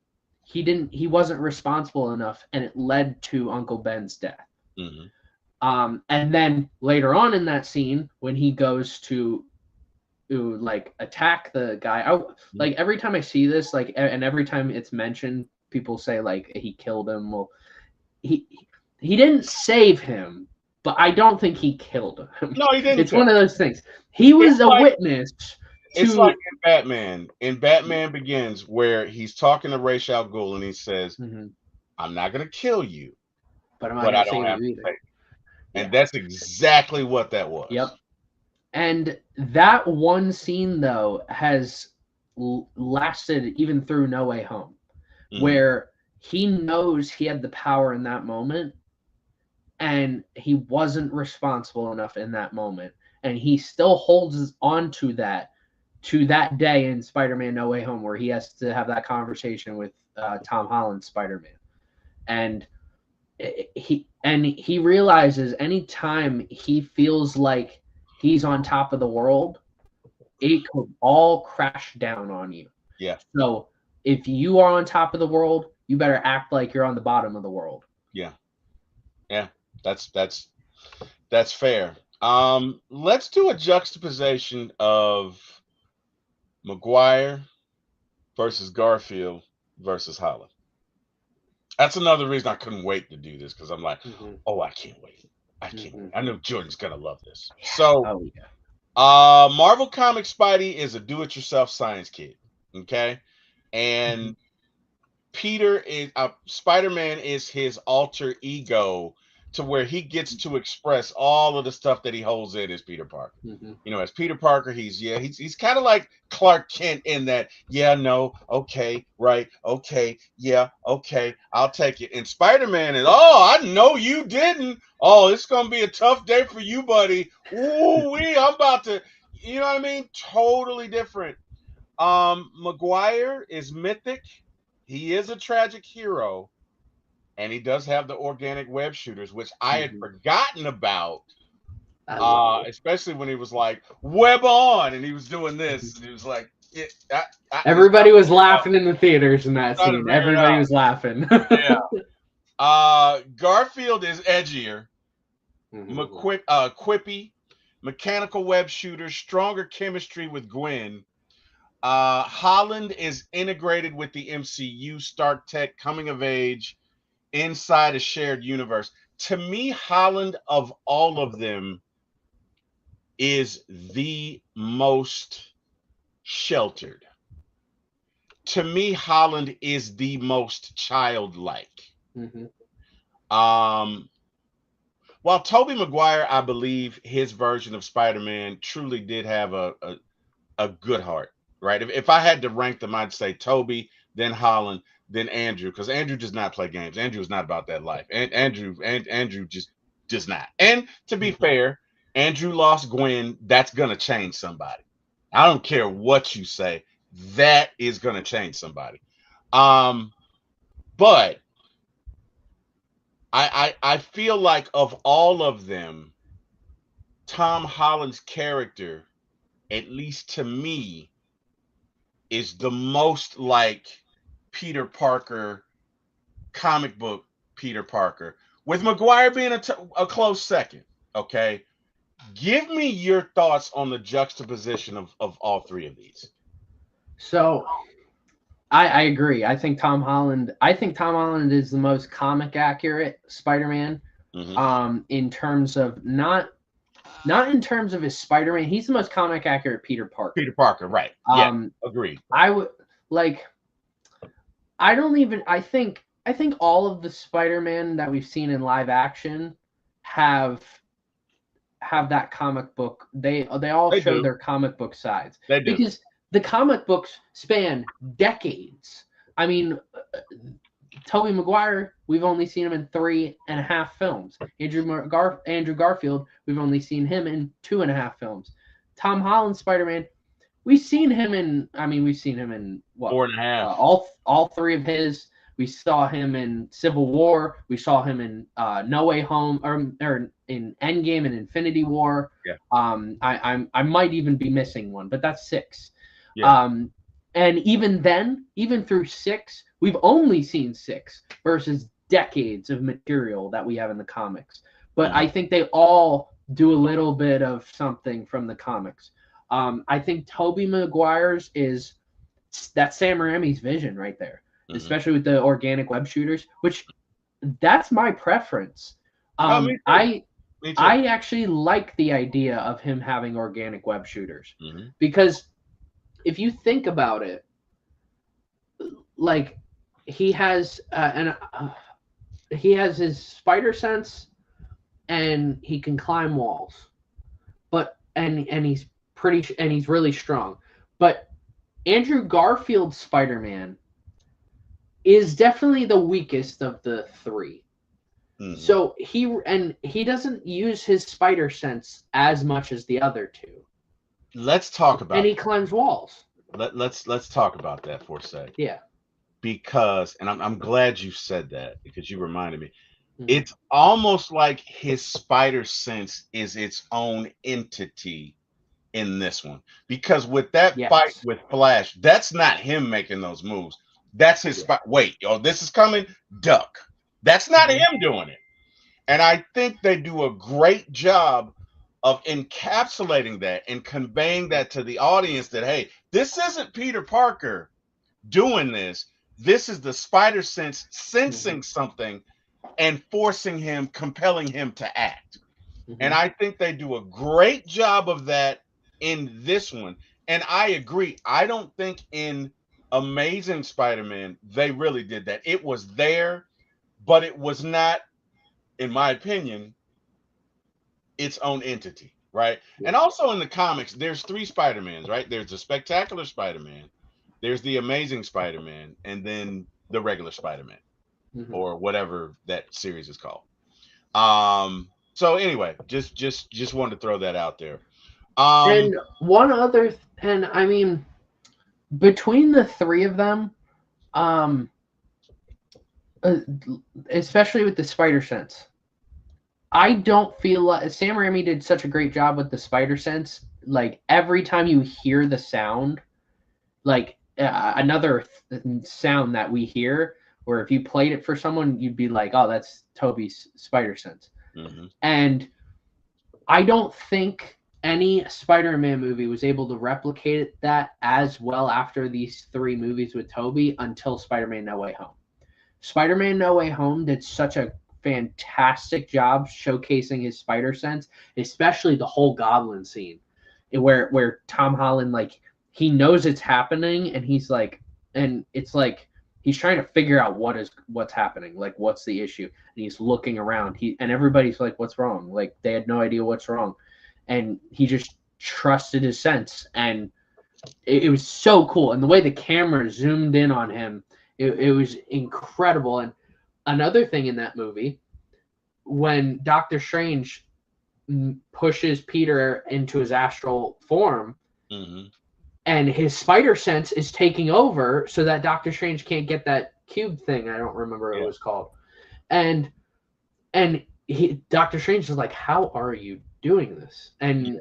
he wasn't responsible enough, and it led to Uncle Ben's death. And then later on in that scene, when he goes to like attack the guy, like every time I see this, like, and every time it's mentioned, people say like he killed him. Well, he didn't save him, but I don't think he killed him. No, he didn't. It's one of those things. He was a witness. It's like in Batman. In Batman Begins, where he's talking to Ra's al Ghul and he says, "I'm not going to kill you, but I don't have to pay." And that's exactly what that was. Yep. And that one scene, though, has lasted even through No Way Home, where he knows he had the power in that moment, and he wasn't responsible enough in that moment. And he still holds on to that day in Spider-Man No Way Home, where he has to have that conversation with Tom Holland's Spider-Man. And he realizes anytime he feels like he's on top of the world, it could all crash down on you. Yeah. So if you are on top of the world, you better act like you're on the bottom of the world. Yeah. Yeah. That's fair. Let's do a juxtaposition of Maguire versus Garfield versus Holland. That's another reason I couldn't wait to do this, because I'm like, oh, I can't wait. I can't wait. I know Jordan's gonna love this. So Marvel Comics Spidey is a do-it-yourself science kid. Okay. And Peter is Spider-Man is his alter ego, to where he gets to express all of the stuff that he holds in as Peter Parker. You know, as Peter Parker, he's kind of like Clark Kent in that, yeah, no, okay, right, okay, yeah, okay, I'll take it. And Spider-Man is, oh, I know you didn't. Oh, it's gonna be a tough day for you, buddy. Ooh, I'm about to, you know what I mean? Totally different. Maguire is mythic. He is a tragic hero. And he does have the organic web shooters, which I had forgotten about, especially when he was like, web on, and he was doing this. And he was like, everybody was laughing in the theaters in that scene. Everybody was laughing. Yeah. Garfield is edgier, quippy, mechanical web shooter, stronger chemistry with Gwen. Holland is integrated with the MCU, Stark Tech, coming of age, inside a shared universe. To me, Holland, of all of them, is the most sheltered. To me, Holland is the most childlike. While Tobey Maguire, I believe his version of Spider-Man truly did have a good heart, right? If I had to rank them, I'd say Tobey, then Holland, then Andrew, because Andrew does not play games. Andrew is not about that life. And Andrew just does not. And to be fair, Andrew lost Gwen. That's gonna change somebody. I don't care what you say. That is gonna change somebody. But I feel like of all of them, Tom Holland's character, at least to me, is the most like Peter Parker, comic book Peter Parker, with Maguire being a close second. Okay. Give me your thoughts on the juxtaposition of all three of these. So I agree. I think Tom Holland is the most comic accurate Spider-Man. In terms of not in terms of his Spider-Man, he's the most comic accurate Peter Parker. Peter Parker, right. Yeah, agreed. I would like I think all of the Spider-Man that we've seen in live action have have that comic book. They all They show do. their comic book sides They do. because the comic books span decades. I mean, Tobey Maguire, we've only seen him in 3.5 films. Andrew Garfield, we've only seen him in 2.5 films. Tom Holland Spider-Man, we've seen him in what? 4.5. All three of his. We saw him in Civil War. We saw him in No Way Home, or in Endgame and Infinity War. Yeah. I might even be missing one, but that's 6. Yeah. And even then, even through 6, we've only seen 6 versus decades of material that we have in the comics. But I think they all do a little bit of something from the comics. I think Tobey Maguire's that's Sam Raimi's vision right there, especially with the organic web shooters, which that's my preference. Me too. I actually like the idea of him having organic web shooters because if you think about it, like he has his spider sense and he can climb walls, but and he's really strong. But Andrew Garfield's Spider-Man is definitely the weakest of the 3. So he doesn't use his spider sense as much as the other 2. Let's talk about and he climbs walls. Let's talk about that for a sec. Yeah. Because I'm glad you said that because you reminded me. It's almost like his spider sense is its own entity in this one. Because with that fight with Flash, that's not him making those moves. That's his wait, this is coming, duck. That's not him doing it. And I think they do a great job of encapsulating that and conveying that to the audience that, hey, this isn't Peter Parker doing this. This is the spider sense sensing something and forcing him, compelling him to act. And I think they do a great job of that in this one. And I agree. I don't think in Amazing Spider-Man they really did that. It was there, but it was not, in my opinion, its own entity, right? And also in the comics, there's 3 Spider-Mans, right? There's the Spectacular Spider-Man, there's the Amazing Spider-Man, and then the regular Spider-Man, or whatever that series is called. So anyway, just wanted to throw that out there. And one other, and I mean, between the 3 of them, especially with the spider sense, I don't feel like Sam Raimi did such a great job with the spider sense. Like every time you hear the sound, like another sound that we hear, where if you played it for someone, you'd be like, "Oh, that's Tobey's spider sense." And I don't think any Spider-Man movie was able to replicate that as well after these 3 movies with Tobey until Spider-Man No Way Home. Spider-Man No Way Home did such a fantastic job showcasing his spider sense, especially the whole goblin scene where Tom Holland, like, he knows it's happening and he's like, and it's like he's trying to figure out what's happening, like what's the issue, and he's looking around, and everybody's like, what's wrong? Like they had no idea what's wrong, and he just trusted his sense, and it was so cool. And the way the camera zoomed in on him, it was incredible. And another thing in that movie, when Doctor Strange pushes Peter into his astral form, and his spider sense is taking over so that Doctor Strange can't get that cube thing. I don't remember what it was called. And Doctor Strange is like, how are you doing this? And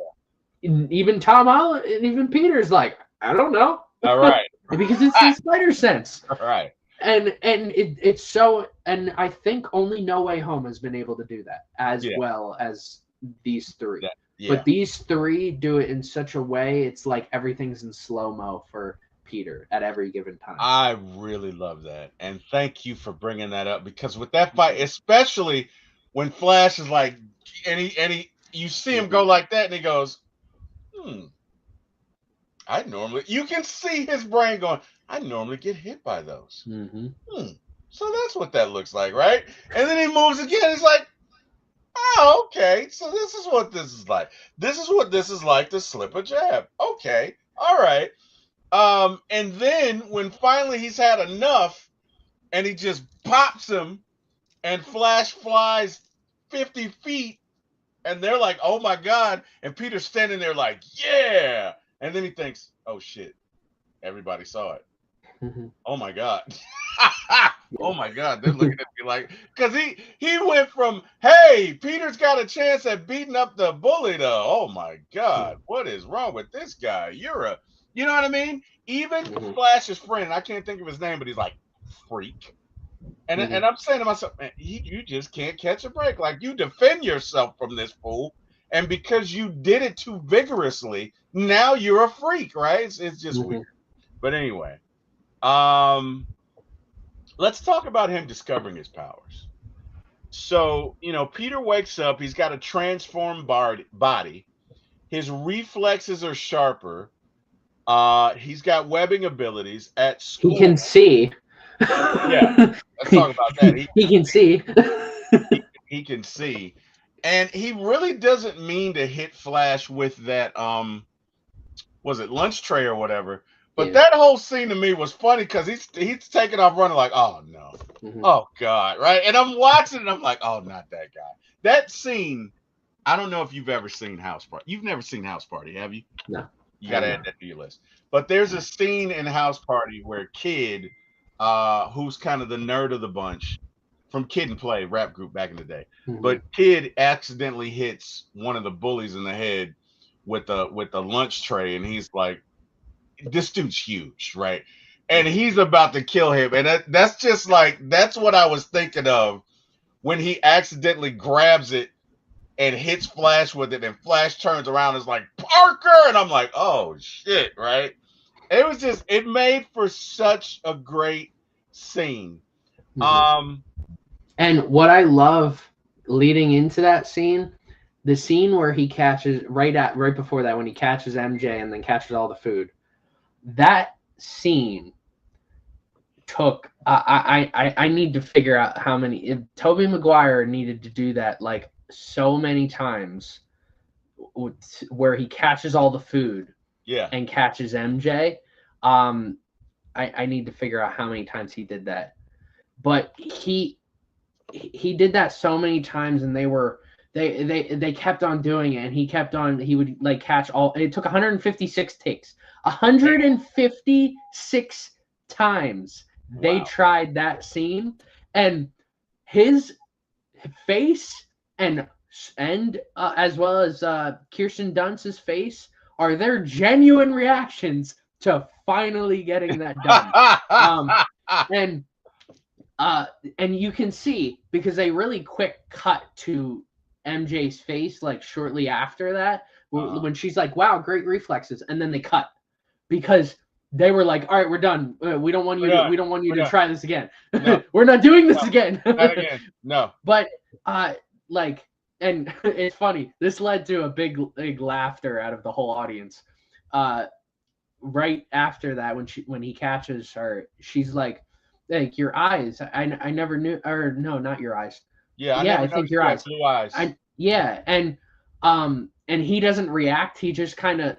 even Tom Holland and even Peter's like, I don't know. All right. Because it's his spider sense. All right. And it's so, and I think only No Way Home has been able to do that as well as these 3. But these 3 do it in such a way, it's like everything's in slow-mo for Peter at every given time. I really love that. And thank you for bringing that up, because with that fight, especially when Flash is like, and he you see him go like that, and he goes, you can see his brain going, I normally get hit by those. So that's what that looks like, right? And then he moves again. He's like, Oh, okay. So this is what this is like. This is what this is like to slip a jab. Okay. All right. And then when finally he's had enough and he just pops him and Flash flies 50 feet and they're like, oh my God. And Peter's standing there like, yeah. And then he thinks, oh shit, everybody saw it. Mhm. Oh my God. Oh my God. They're looking at me like, because he went from, hey, Peter's got a chance at beating up the bully to, oh my God, what is wrong with this guy? You know what I mean? Even Mhm. Flash's friend, I can't think of his name, but he's like, freak. And Mhm. I'm saying to myself, man, you just can't catch a break. Like, you defend yourself from this fool. And because you did it too vigorously, now you're a freak, right? It's just weird. Mhm. But anyway, um, let's talk about him discovering his powers. So, Peter wakes up. He's got a transformed body. His reflexes are sharper. He's got webbing abilities at He school. can see. Yeah, let's talk about that. He can see. He can see, and he really doesn't mean to hit Flash with that was it lunch tray or whatever. But Yeah. that whole scene to me was funny because he's taking off running like, oh no, Mhm. oh God, right? And I'm watching and I'm like, oh, not that guy. That scene, I don't know if you've ever seen House Party. You've never seen House Party, have you? No, You I got have to add not. that to your list. But there's a scene in House Party where Kid, who's kind of the nerd of the bunch, from Kid and Play rap group back in the day, but Mhm. Kid accidentally hits one of the bullies in the head with the lunch tray, and he's like, "This dude's huge, right?" And Mhm. he's about to kill him, and that's just like that's what I was thinking of when he accidentally grabs it and hits Flash with it, and Flash turns around and is like, Parker, and I'm like, oh shit, right? It made for such a great scene. Mhm. Um, And what I love leading into that scene, the scene where he catches right before that when he catches MJ and then catches all the food. That scene took I need to figure out how many if Tobey Maguire needed to do that like so many times where he catches all the food yeah. and catches MJ. Um, I need to figure out how many times he did that, but he did that so many times, and they kept on doing it, and he would like catch all. It took 156 takes, 156 times they Wow. tried that scene, and his face and as well as Kirsten Dunst's face are their genuine reactions to finally getting that done. Um, and uh, and you can see because they really quick cut to MJ's face like shortly after that uh-huh. when she's like, "Wow, great reflexes," and then they cut because they were like, "All right, we're done. We're done. We don't want you We're to done. try this again. No, We're not doing this no, again." not again. No. But uh, like, and it's funny. This led to a big laughter out of the whole audience. Uh, right after that, when he catches her, she's like your eyes. I never knew, or no, not your eyes. Yeah, I Yeah, never I think noticed your you had eyes. blue eyes. Yeah, and he doesn't react. He just kind of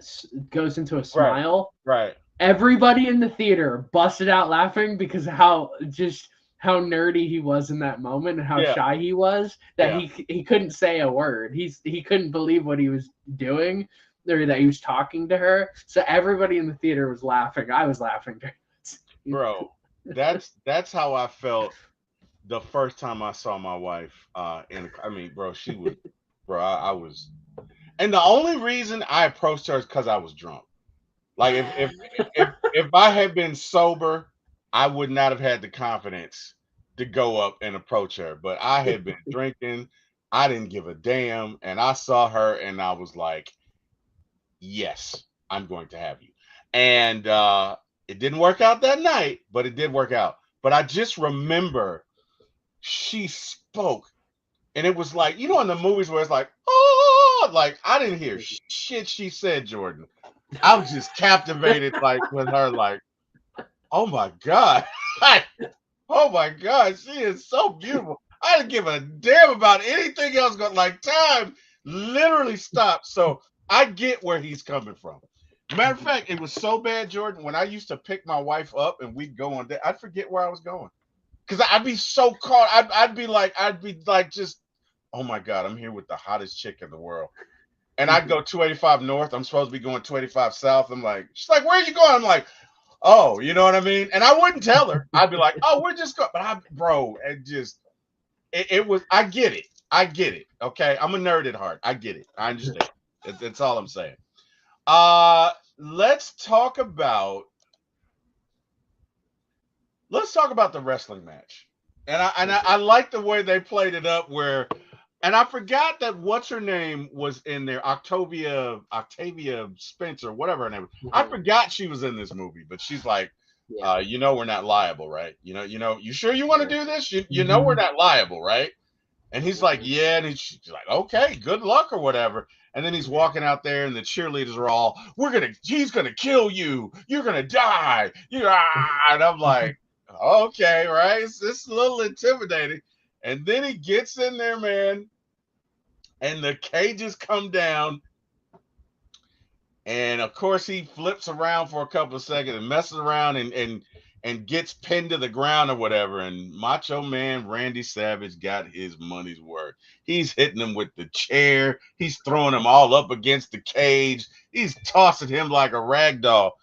goes into a Right, smile. right. Everybody in the theater busted out laughing because how nerdy he was in that moment and how Yeah, shy he was that yeah. he couldn't say a word. He couldn't believe what he was doing or that he was talking to her. So everybody in the theater was laughing. I was laughing. Bro, that's how I felt the first time I saw my wife. I mean, bro, she was, bro, I was, and the only reason I approached her is because I was drunk. Like if I had been sober, I would not have had the confidence to go up and approach her. But I had been drinking. I didn't give a damn, and I saw her, and I was like, "Yes, I'm going to have you." And it didn't work out that night, but it did work out. But I just remember she spoke, and it was like in the movies where it's like, "Oh," like I didn't hear shit she said, Jordan. I was just captivated, like with her, like, oh my god, like, oh my god, she is so beautiful. I didn't give a damn about anything else. Like time literally stopped. So I get where he's coming from. Matter of fact, it was so bad, Jordan. When I used to pick my wife up and we'd go on, I'd forget where I was going because I'd be so caught. I'd be like, just, oh my god, I'm here with the hottest chick in the world. And I'd go 285 north. I'm supposed to be going 285 south. I'm like, she's like, where are you going? I'm like, oh, you know what I mean? And I wouldn't tell her. I'd be like, oh, we're just going. But bro, it was, I get it. I get it. Okay. I'm a nerd at heart. I get it. I understand. That's all I'm saying. Let's talk about the wrestling match. And I like the way they played it up where, and I forgot that what's her name was in there, Octavia Spencer, whatever her name was. I forgot she was in this movie, but she's like, we're not liable, right? You sure you want to do this? You know we're not liable, right? And he's like, yeah, and she's like, okay, good luck or whatever. And then he's walking out there, and the cheerleaders are all, he's gonna kill you, you're gonna die, and I'm like, okay, right? It's a little intimidating. And then he gets in there, man, and the cages come down. And of course, he flips around for a couple of seconds and messes around and gets pinned to the ground or whatever. And Macho Man Randy Savage got his money's worth. He's hitting him with the chair. He's throwing him all up against the cage. He's tossing him like a rag doll.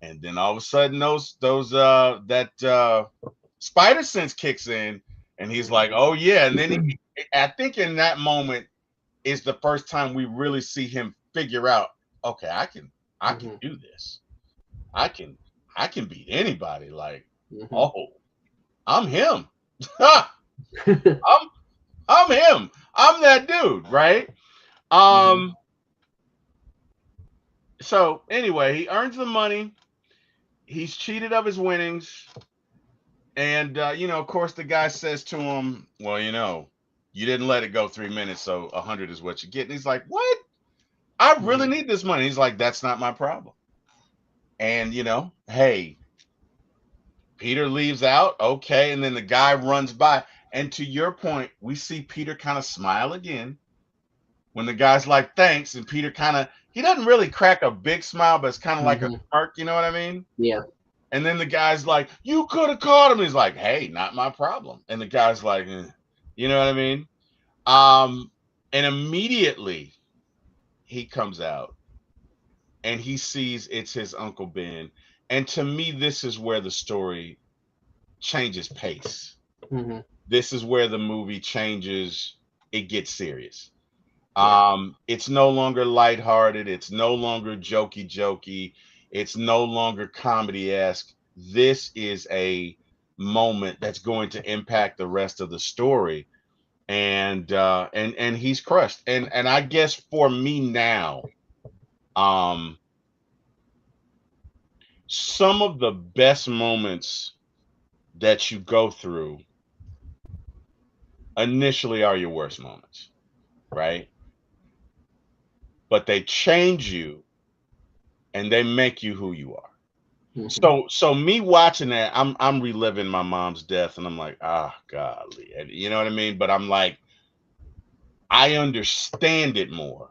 And then all of a sudden, that spider sense kicks in, and he's like, "Oh yeah!" And then I think in that moment is the first time we really see him figure out, okay, I can do this. I can beat anybody. Like, oh, I'm him. I'm him. I'm that dude, right? So anyway, he earns the money. He's cheated of his winnings. And of course the guy says to him, well, you didn't let it go 3 minutes, so 100 is what you get. And he's like, what? I really need this money. He's like, that's not my problem. And hey, Peter leaves out. Okay. And then the guy runs by. And to your point, we see Peter kind of smile again when the guy's like, thanks. And Peter he doesn't really crack a big smile, but it's kind of like a smirk. You know what I mean? Yeah. And then the guy's like, you could have caught him. He's like, hey, not my problem. And the guy's like, you know what I mean? And immediately he comes out and he sees it's his Uncle Ben. And to me, this is where the story changes pace. This is where the movie changes. It gets serious. It's no longer lighthearted. It's no longer jokey. It's no longer comedy-esque. This is a moment that's going to impact the rest of the story. And he's crushed. And I guess for me now, some of the best moments that you go through initially are your worst moments, right? But they change you and they make you who you are. So me watching that, I'm reliving my mom's death, and I'm like, golly, you know what I mean? But I'm like, I understand it more,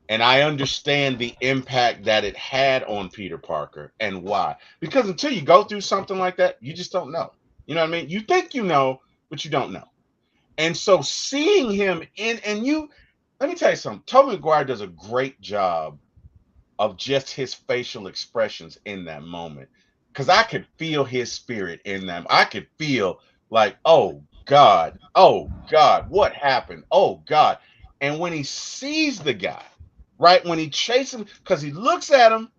and I understand the impact that it had on Peter Parker and why. Because until you go through something like that, you just don't know. You know what I mean? You think you know, but you don't know. And so seeing him let me tell you something. Tobey Maguire does a great job of just his facial expressions in that moment. Because I could feel his spirit in them. I could feel like, oh God, what happened? Oh God. And when he sees the guy, right, when he chases him, because he looks at him,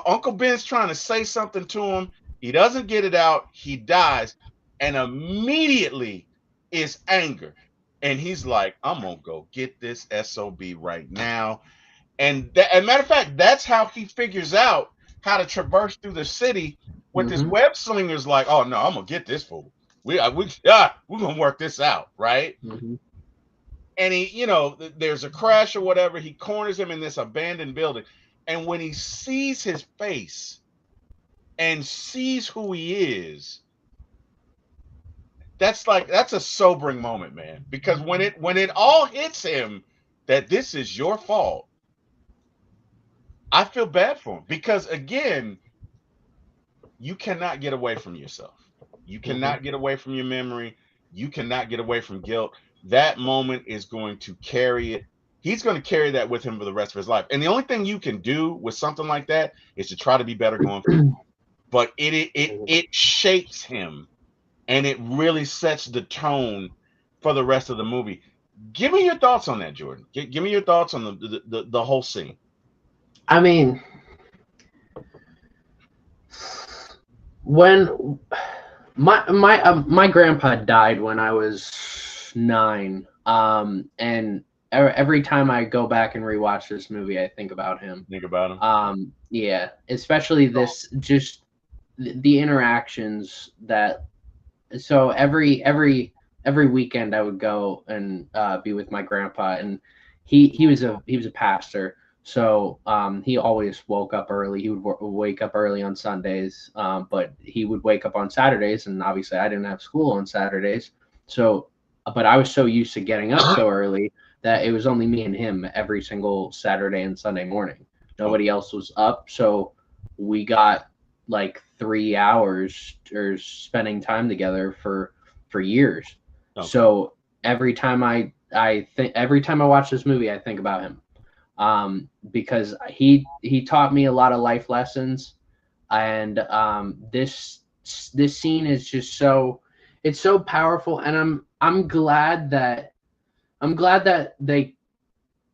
Uncle Ben's trying to say something to him. He doesn't get it out. He dies. And immediately is anger. And he's like, I'm going to go get this SOB right now. And matter of fact, that's how he figures out how to traverse through the city with his web slingers. Like, oh no, I'm gonna get this fool. We're gonna work this out, right? And he, there's a crash or whatever. He corners him in this abandoned building, and when he sees his face and sees who he is, that's a sobering moment, man. Because when it all hits him that this is your fault, I feel bad for him because again, you cannot get away from yourself. You Mhm. cannot get away from your memory. You cannot get away from guilt. That moment is going to carry it. He's going to carry that with him for the rest of his life. And the only thing you can do with something like that is to try to be better going forward. But it shapes him and it really sets the tone for the rest of the movie. Give me your thoughts on that, Jordan. Give me your thoughts on the whole scene. I mean, when my grandpa died when I was 9, and every time I go back and rewatch this movie, I think about him. Think about him. Yeah, especially this just the interactions that. So every weekend I would go and be with my grandpa, and he was a pastor. So he always woke up early. He would wake up early on Sundays, but he would wake up on Saturdays, and obviously I didn't have school on Saturdays. So, but I was so used to getting up so early that it was only me and him every single Saturday and Sunday morning. Nobody else was up, so we got like 3 hours or spending time together for years. Okay. So every time I watch this movie, I think about him, because he taught me a lot of life lessons, and this scene is just it's so powerful, and I'm glad that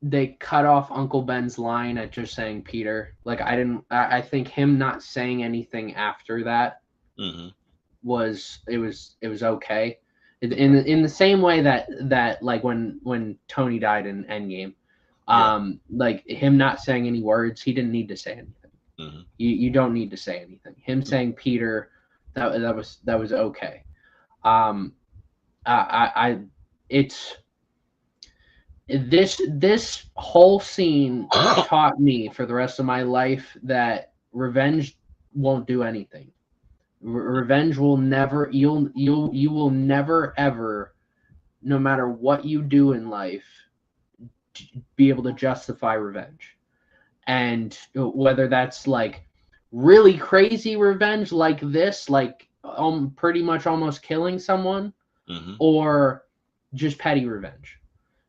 they cut off Uncle Ben's line at just saying Peter. Like I think him not saying anything after that Mm-hmm. was okay. In the same way that like when Tony died in Endgame, like him not saying any words, he didn't need to say anything. Mm-hmm. You don't need to say anything. Him saying Peter, that was okay. Um, I it's this whole scene taught me for the rest of my life that revenge won't do anything. Revenge will never you will never ever, no matter what you do in life, be able to justify revenge. And whether that's like really crazy revenge like this, like pretty much almost killing someone, Mm-hmm. or just petty revenge.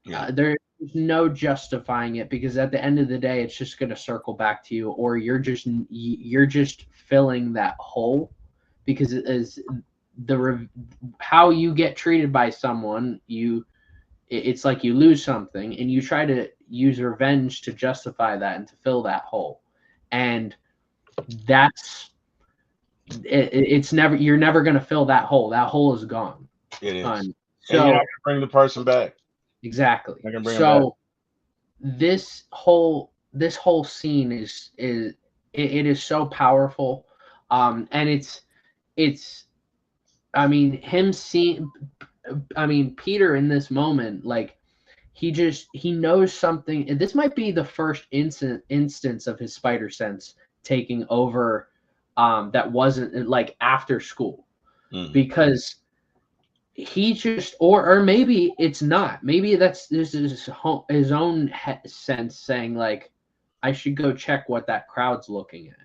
Yeah. There's no justifying it, because at the end of the day, it's just going to circle back to you, or you're just filling that hole, because it is how you get treated by someone. It's like you lose something, and you try to use revenge to justify that and to fill that hole, and that's it's never you're never going to fill that hole. That hole is gone. It is. And So you're not gonna bring the person back. exactly. Not gonna bring them back. So this whole scene is it is so powerful, and it's I mean Peter in this moment, like he knows something. This might be the first instance of his spider sense taking over, that wasn't like after school, because he just or maybe it's not. Maybe this is his own sense saying, like, I should go check what that crowd's looking at.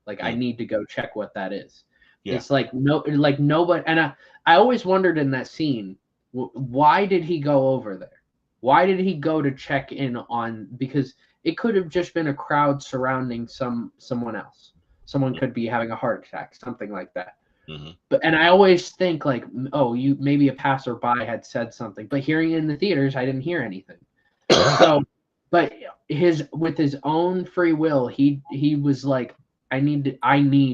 Like, I need to go check what that is. Yeah. It's like nobody. And I always wondered in that scene, why did he go over there? Why did he go to check in on? Because it could have just been a crowd surrounding someone else. Someone could be having a heart attack, something like that. Mm-hmm. And I always think, like, oh, maybe a passerby had said something, but hearing it in the theaters, I didn't hear anything. So, but with his own free will, he was like, I need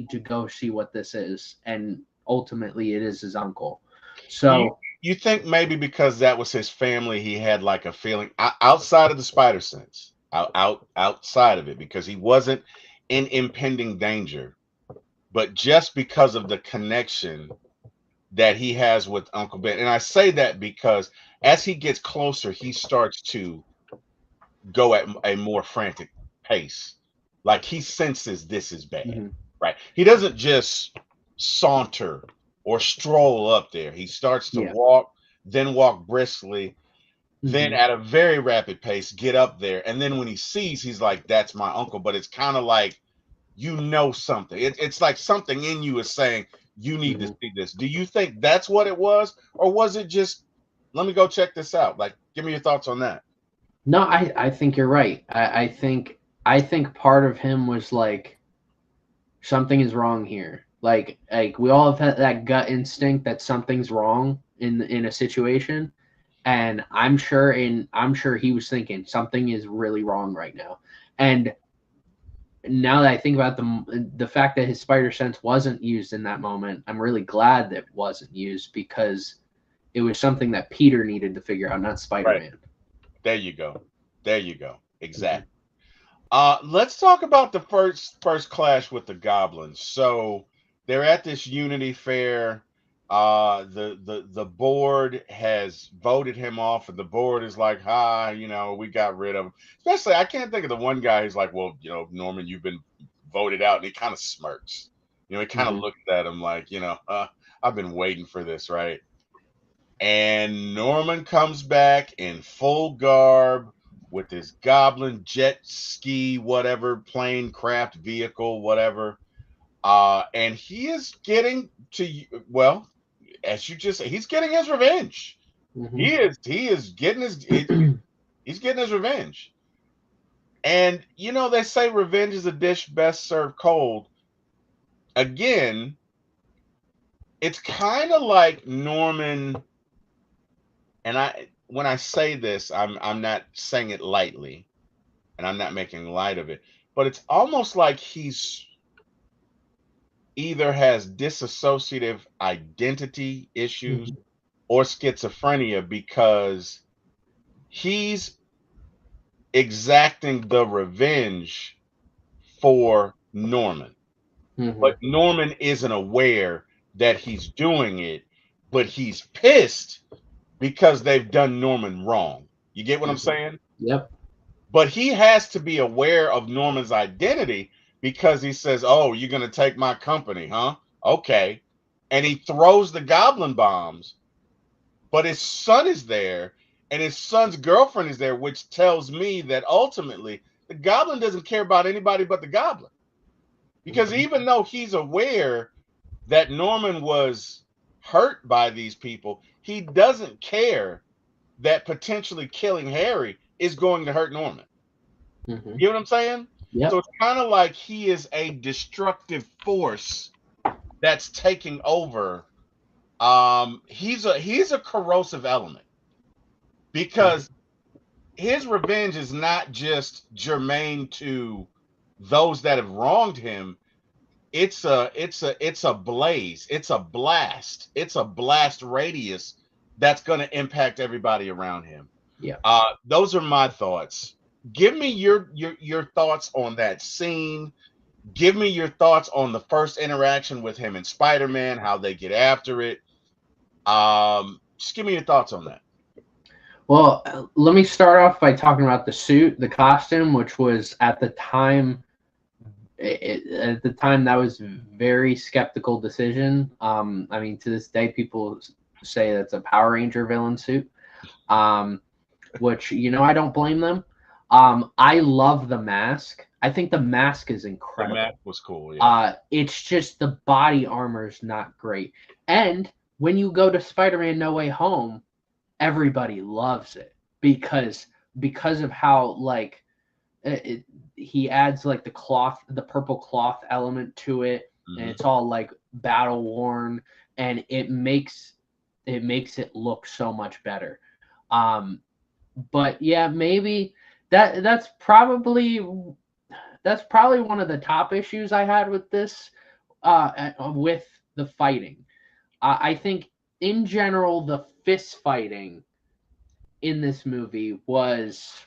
to go see what this is, and ultimately, it is his uncle. So you think maybe because that was his family, he had like a feeling outside of the spider sense, outside of it, because he wasn't in impending danger. But just because of the connection that he has with Uncle Ben. And I say that because as he gets closer, he starts to go at a more frantic pace. Like he senses this is bad, right? He doesn't just saunter or stroll up there. He starts to Yeah. walk, then walk briskly, then Mhm. at a very rapid pace get up there, and then when he sees, he's like, "That's my uncle." But it's kind of like something. It's like something in you is saying you need to Mhm. see this. Do you think that's what it was, or was it just let me go check this out? Like, give me your thoughts on that. No, I think you're right. I think part of him was like something is wrong here. Like we all have had that gut instinct that something's wrong in a situation, and I'm sure he was thinking something is really wrong right now. And now that I think about the fact that his spider sense wasn't used in that moment, I'm really glad that it wasn't used because it was something that Peter needed to figure out, not Right. Spider-Man. There you go. There you go. Mm-hmm. Exactly. Let's talk about the first clash with the goblins. So they're at this Unity fair. The board has voted him off, and the board is like, we got rid of him. Especially, I can't think of the one guy who's like, well, Norman, you've been voted out, and he kind of smirks. He kind of Mm-hmm. looks at him like, I've been waiting for this, right? And Norman comes back in full garb with his goblin jet ski, whatever, plane, craft, vehicle, whatever. And he is getting well, as you just said, he's getting his revenge. Mm-hmm. He is getting he's getting his revenge. And they say revenge is a dish best served cold. Again, it's kind of like Norman. And when I say this, I'm not saying it lightly, and I'm not making light of it, but it's almost like he's either has dissociative identity issues Mm-hmm. or schizophrenia, because he's exacting the revenge for Norman. Mm-hmm. But Norman isn't aware that he's doing it, but he's pissed because they've done Norman wrong. You get what I'm Mm-hmm. saying? Yep. But he has to be aware of Norman's identity, because he says, "Oh, you're going to take my company, huh? Okay." And he throws the goblin bombs, but his son is there, and his son's girlfriend is there, which tells me that ultimately the goblin doesn't care about anybody but the goblin. Because Mm-hmm. even though he's aware that Norman was hurt by these people, he doesn't care that potentially killing Harry is going to hurt Norman. Mm-hmm. You know what I'm saying? So Yep. it's kind of like he is a destructive force that's taking over. He's a corrosive element, Mm-hmm. because his revenge is not just germane to those that have wronged him. It's a blaze. It's a blast radius that's going to impact everybody around him. Yeah. Those are my thoughts. Give me your thoughts on that scene. Give me your thoughts on the first interaction with him and Spider-Man, how they get after it. Just give me your thoughts on that. Well, let me start off by talking about the suit, the costume, which was at the time. At the time, that was a very skeptical decision. I mean, to this day, people say that's a Power Ranger villain suit, um, which I don't blame them. I love the mask. I think the mask is The map incredible. was cool, yeah. It's just the body armor is not great. And when you go to Spider-Man No Way Home, everybody loves it because of how like he adds like the purple cloth element to it, and Hmm. it's all like battle worn, and it makes it look so much better. Um, but yeah, maybe that's probably one of the top issues I had with this, with the fighting. I think in general the fist fighting in this movie was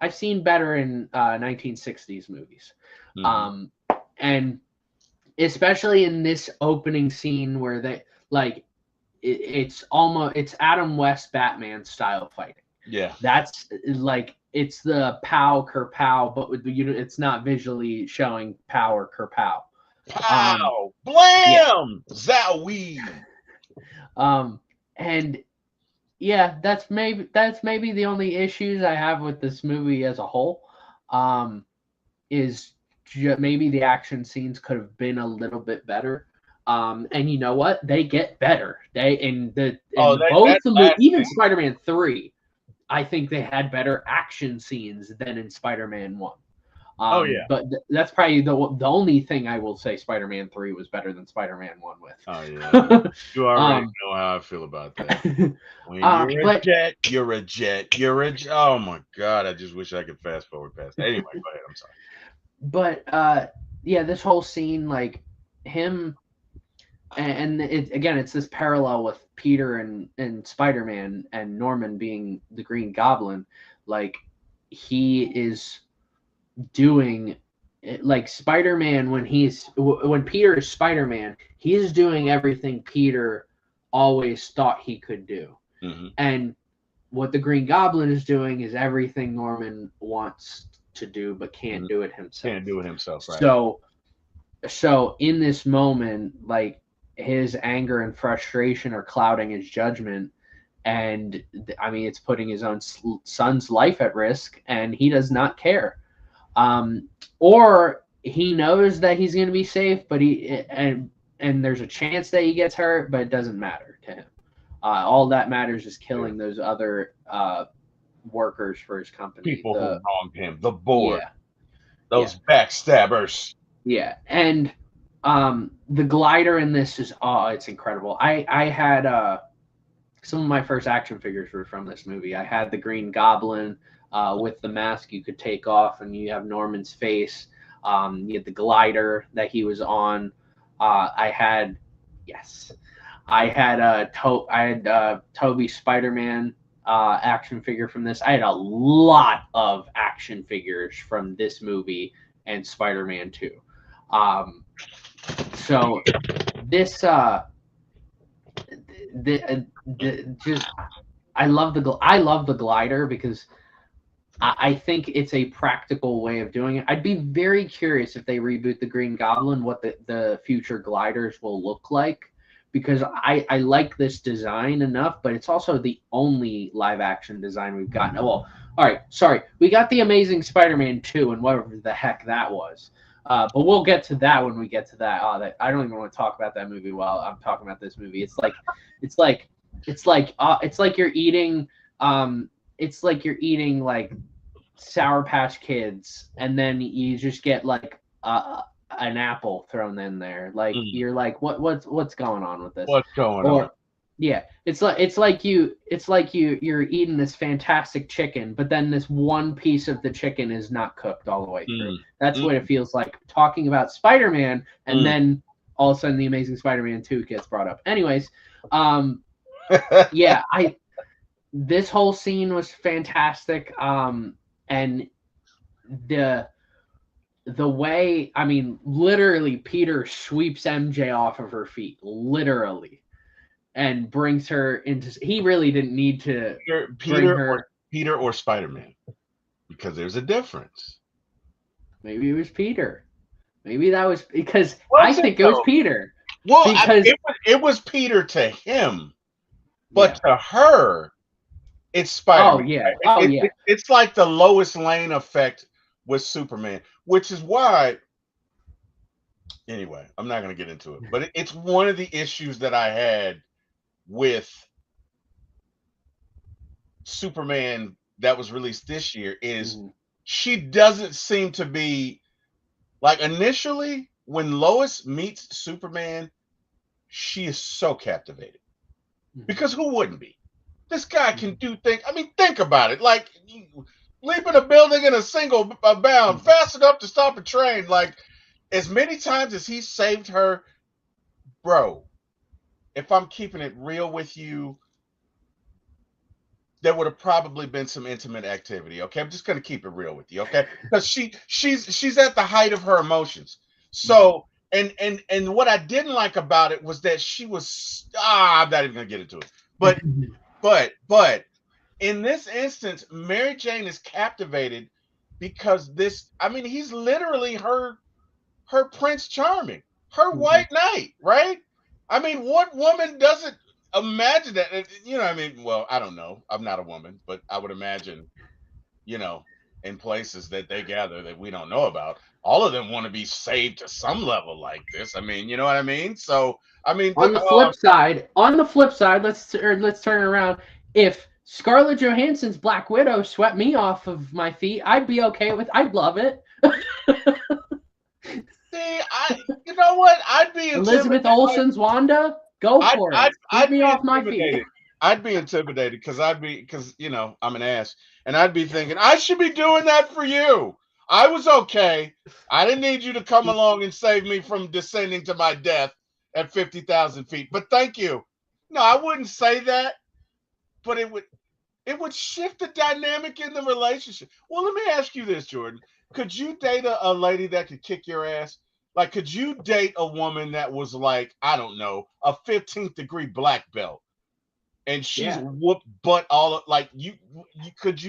I've seen better in 1960s movies, Hmm. um, and especially in this opening scene where they like it's Adam West Batman style fighting. Yeah. That's like it's the pow kerpow, but it's not visually showing pow or kerpow. Pow! Yeah. Blam! Zowie! And yeah, that's maybe the only issues I have with this movie as a whole. Is maybe the action scenes could have been a little bit better. And you know what? They get better. They in the Oh, in both that the last even thing. Spider-Man 3, I think they had better action scenes than in Spider-Man 1. Oh yeah. But that's probably the only thing I will say Spider-Man 3 was better than Spider-Man 1 Oh yeah. with. You already um, know how I feel about that. When you're a but jet, you're a jet. You're a jet. Oh my god! I just wish I could fast forward past that. Anyway, go ahead. I'm sorry. but yeah, this whole scene, like him, and it's this parallel with Peter and Spider-Man and Norman being the Green Goblin. Like he is doing, like Spider-Man when Peter is Spider-Man, he's doing everything Peter always thought he could do. Mm-hmm. And what the Green Goblin is doing is everything Norman wants to do but can't do it himself. Can't do it himself, right? So in this moment, like his anger and frustration are clouding his judgment, and I mean it's putting his own son's life at risk, and he does not care. Or he knows that he's going to be safe, but and there's a chance that he gets hurt, but it doesn't matter to him. All that matters is killing those other workers for his company. People who wronged him, the board, Yeah, those backstabbers. yeah, and the glider in this is it's incredible. I had some of my first action figures were from this movie. I had the Green Goblin with the mask you could take off, and you have Norman's face. You had the glider that he was on. I had Toby Spider-Man action figure from this. I had a lot of action figures from this movie and Spider-Man 2. So this just I love the glider because I think it's a practical way of doing it. I'd be very curious if they reboot the Green Goblin, what the future gliders will look like, because I like this design enough, but it's also the only live action design we've gotten. Well, all right, sorry, we got the Amazing Spider-Man 2 and whatever the heck that was. But we'll get to that when we get to that. I don't even want to talk about that movie while I'm talking about this movie. It's like you're eating like Sour Patch Kids, and then you just get like an apple thrown in there. Like you're like, what's going on with this? What's going on? Yeah, it's like you're eating this fantastic chicken, but then this one piece of the chicken is not cooked all the way through. That's what it feels like talking about Spider-Man, and then all of a sudden the Amazing Spider-Man 2 gets brought up. Anyways, yeah, this whole scene was fantastic. And the way, I mean, literally Peter sweeps MJ off of her feet, literally, and brings her into. He really didn't need to Peter or Spider-Man, because there's a difference. Maybe it was Peter. Maybe that was because I think it was Peter. Well, because it was Peter to him, but to her, it's Spider-Man. It's like the Lois Lane effect with Superman, which is why. Anyway, I'm not going to get into it, but it's one of the issues that I had with Superman that was released this year is she doesn't seem to be like initially when Lois meets Superman, she is so captivated because who wouldn't be? This guy can do things. I mean, think about it. Like leaping a building in a single bound, fast enough to stop a train. Like as many times as he saved her, bro. If I'm keeping it real with you, there would have probably been some intimate activity. Okay, I'm just gonna keep it real with you. Okay, because she's at the height of her emotions. So and what I didn't like about it was that she was. I'm not even gonna get into it. But in this instance, Mary Jane is captivated because this. I mean, he's literally her Prince Charming. her Mhm. white knight, right? I mean, what woman doesn't imagine that? You know, I mean, well, I don't know. I'm not a woman, but I would imagine, you know, in places that they gather that we don't know about, all of them want to be saved to some level like this. I mean, you know what I mean? So, I mean, On the flip side, let's turn it around. If Scarlett Johansson's Black Widow swept me off of my feet, I'd be okay with. I'd love it. see, you know what? I'd be Elizabeth intimidated. Like, Olsen's Wanda, go for it. Sweep I'd me be off my feet. intimidated. I'd be intimidated because you know I'm an ass, and I'd be thinking I should be doing that for you. I was okay. I didn't need you to come along and save me from descending to my death at 50,000 feet. But thank you. No, I wouldn't say that, but it would shift the dynamic in the relationship. Well, let me ask you this, Jordan. Could you date a lady that could kick your ass? Like, could you date a woman that was like, I don't know, a 15th degree black belt? And she's Yeah, whooped butt all of, like you could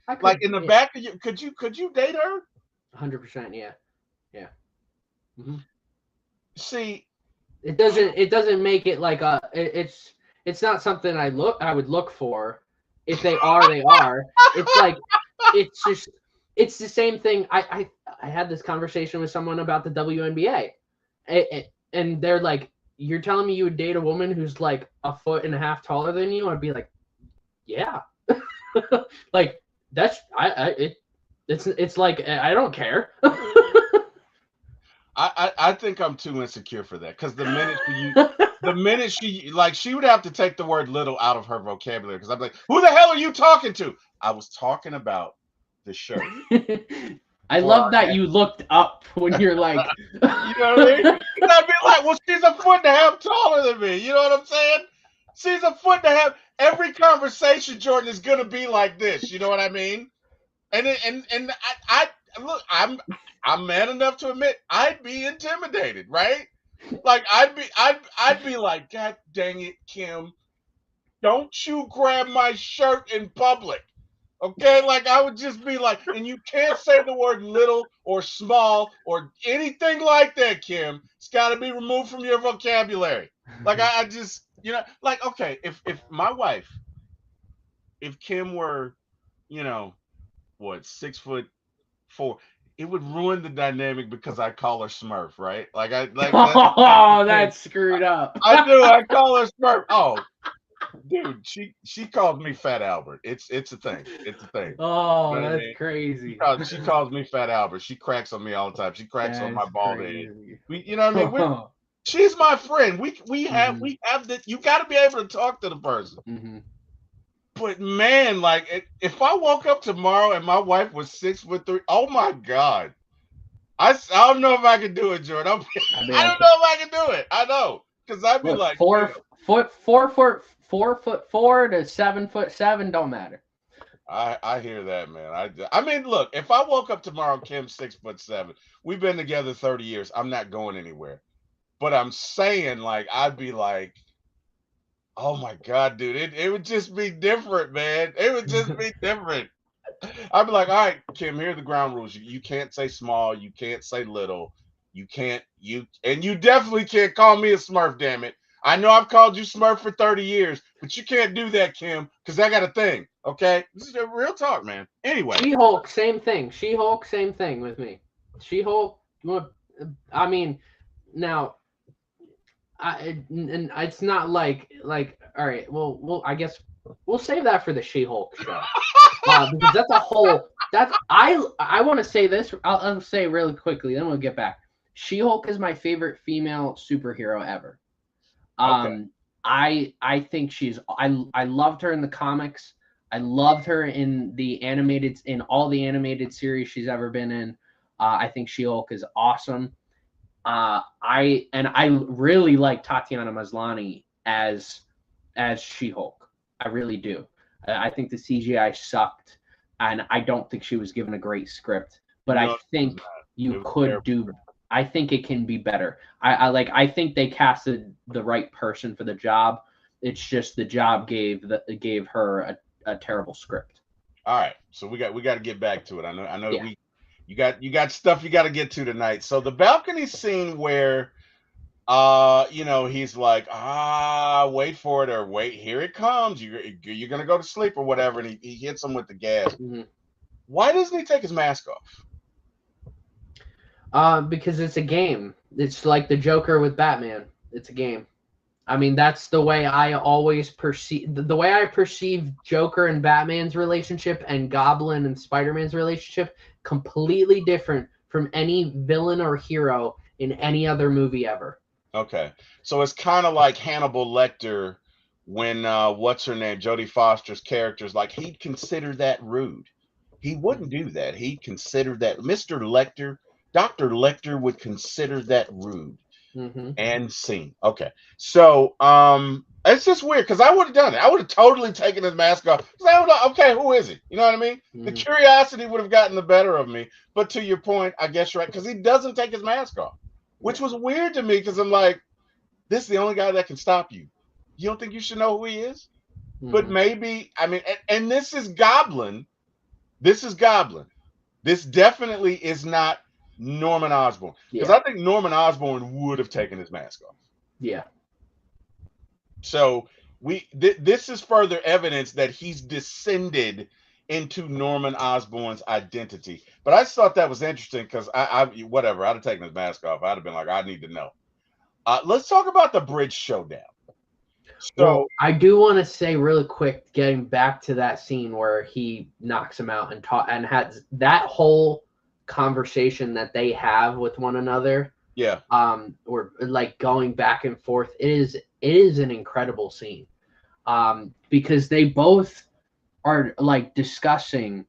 I like could. in the Yeah, back of you could you date her? 100%. Yeah, yeah. Hmm. See, It doesn't make it like a. It's not something I would look for. If they are, they are. It's like it's just it's the same thing. I had this conversation with someone about the WNBA, and they're like, "You're telling me you would date a woman who's like a foot and a half taller than you?" I'd be like, "Yeah." Like that's it's like I don't care. I think I'm too insecure for that because the minute she like she would have to take the word little out of her vocabulary because I'm like, who the hell are you talking to? I was talking about the shirt. I For love our that you looked up when you're like, You know what I mean? 'Cause I'd be like, well, she's a foot and a half taller than me. You know what I'm saying? She's a foot and a half. Every conversation, Jordan, is gonna be like this. You know what I mean? And I look, I'm man enough to admit I'd be intimidated, right? Like I'd be like, God dang it, Kim, don't you grab my shirt in public. Okay, like I would just be like, and you can't say the word little or small or anything like that, Kim. It's got to be removed from your vocabulary. Like I just, like okay, if my wife, if Kim were, you know, what 6'4", it would ruin the dynamic because I call her Smurf, right? Like that's the oh, thing. that's screwed up. I do. I call her Smurf. Oh, dude, she calls me Fat Albert. It's a thing. It's a thing. You Oh, know what I that's mean? crazy. She calls me Fat Albert. She cracks on me all the time. She cracks on my That's bald head. crazy. You know what I mean? She's my friend. We have Hmm. we have that. You got to be able to talk to the person. Hmm. But man, like if I woke up tomorrow and my wife was 6'3", oh my god, I don't know if I can do it, Jordan. I'd be I don't like, know if I can do it. I know because I'd be look, like, 4'4" to 7'7" don't matter. I hear that, man. I mean, look, if I woke up tomorrow, Kim 6'7", we've been together 30 years. I'm not going anywhere. But I'm saying, like, I'd be like, oh my God, dude, it would just be different, man. It would just be different. I'd be like, all right, Kim, here are the ground rules. You can't say small, you can't say little, and you definitely can't call me a Smurf, damn it. I know I've called you Smurf for 30 years, but you can't do that, Kim, because I got a thing. Okay? This is a real talk, man. Anyway. She-Hulk, same thing. She-Hulk, same thing with me. She-Hulk, I mean, now, and it's not like all right. Well, I guess we'll save that for the She-Hulk show because that's a whole. That's I want to say this. I'll say really quickly, then we'll get back. She-Hulk is my favorite female superhero ever. Okay. I think I loved her in the comics. I loved her in all the animated series she's ever been in. I think She-Hulk is awesome. I really like Tatiana Maslany as She-Hulk. I really do. I think the CGI sucked, and I don't think she was given a great script. But No, I it was think not. It you was could terrible. do. I think it can be better. I think they casted the right person for the job. It's just the job gave her a terrible script. All right. So we got to get back to it. I know Yeah. you got stuff you got to get to tonight. So the balcony scene where he's like, wait for it, or wait, here it comes. You're gonna go to sleep or whatever, and he hits him with the gas. Mhm. Why doesn't he take his mask off? Because it's a game. It's like the Joker with Batman. It's a game. I mean, that's the way I always perceive the way I perceive Joker and Batman's relationship and Goblin and Spider-Man's relationship, completely different from any villain or hero in any other movie ever. Okay, so it's kind of like Hannibal Lecter when what's her name, Jodie Foster's character is like, he'd consider that rude. He wouldn't do that. He'd consider that Mr. Lecter, Dr. Lecter would consider that rude. Mm-hmm. And scene. Okay. So it's just weird because I would have done it. I would have totally taken his mask off. 'Cause I would have, okay, who is he? You know what I mean? The Mhm. curiosity would have gotten the better of me. But to your point, I guess you're right, because he doesn't take his mask off, which was weird to me because I'm like, this is the only guy that can stop you. You don't think you should know who he is? But Mhm. maybe, I mean, and this is Goblin. This is Goblin. This definitely is not Norman Osborn, because Yeah. I think Norman Osborn would have taken his mask off. Yeah. So this is further evidence that he's descended into Norman Osborn's identity. But I just thought that was interesting because I whatever, I'd have taken his mask off. I'd have been like, I need to know. Let's talk about the bridge showdown. Well, So I do want to say really quick, getting back to that scene where he knocks him out and has that whole conversation that they have with one another, yeah, or like going back and forth. It is an incredible scene, because they both are like discussing,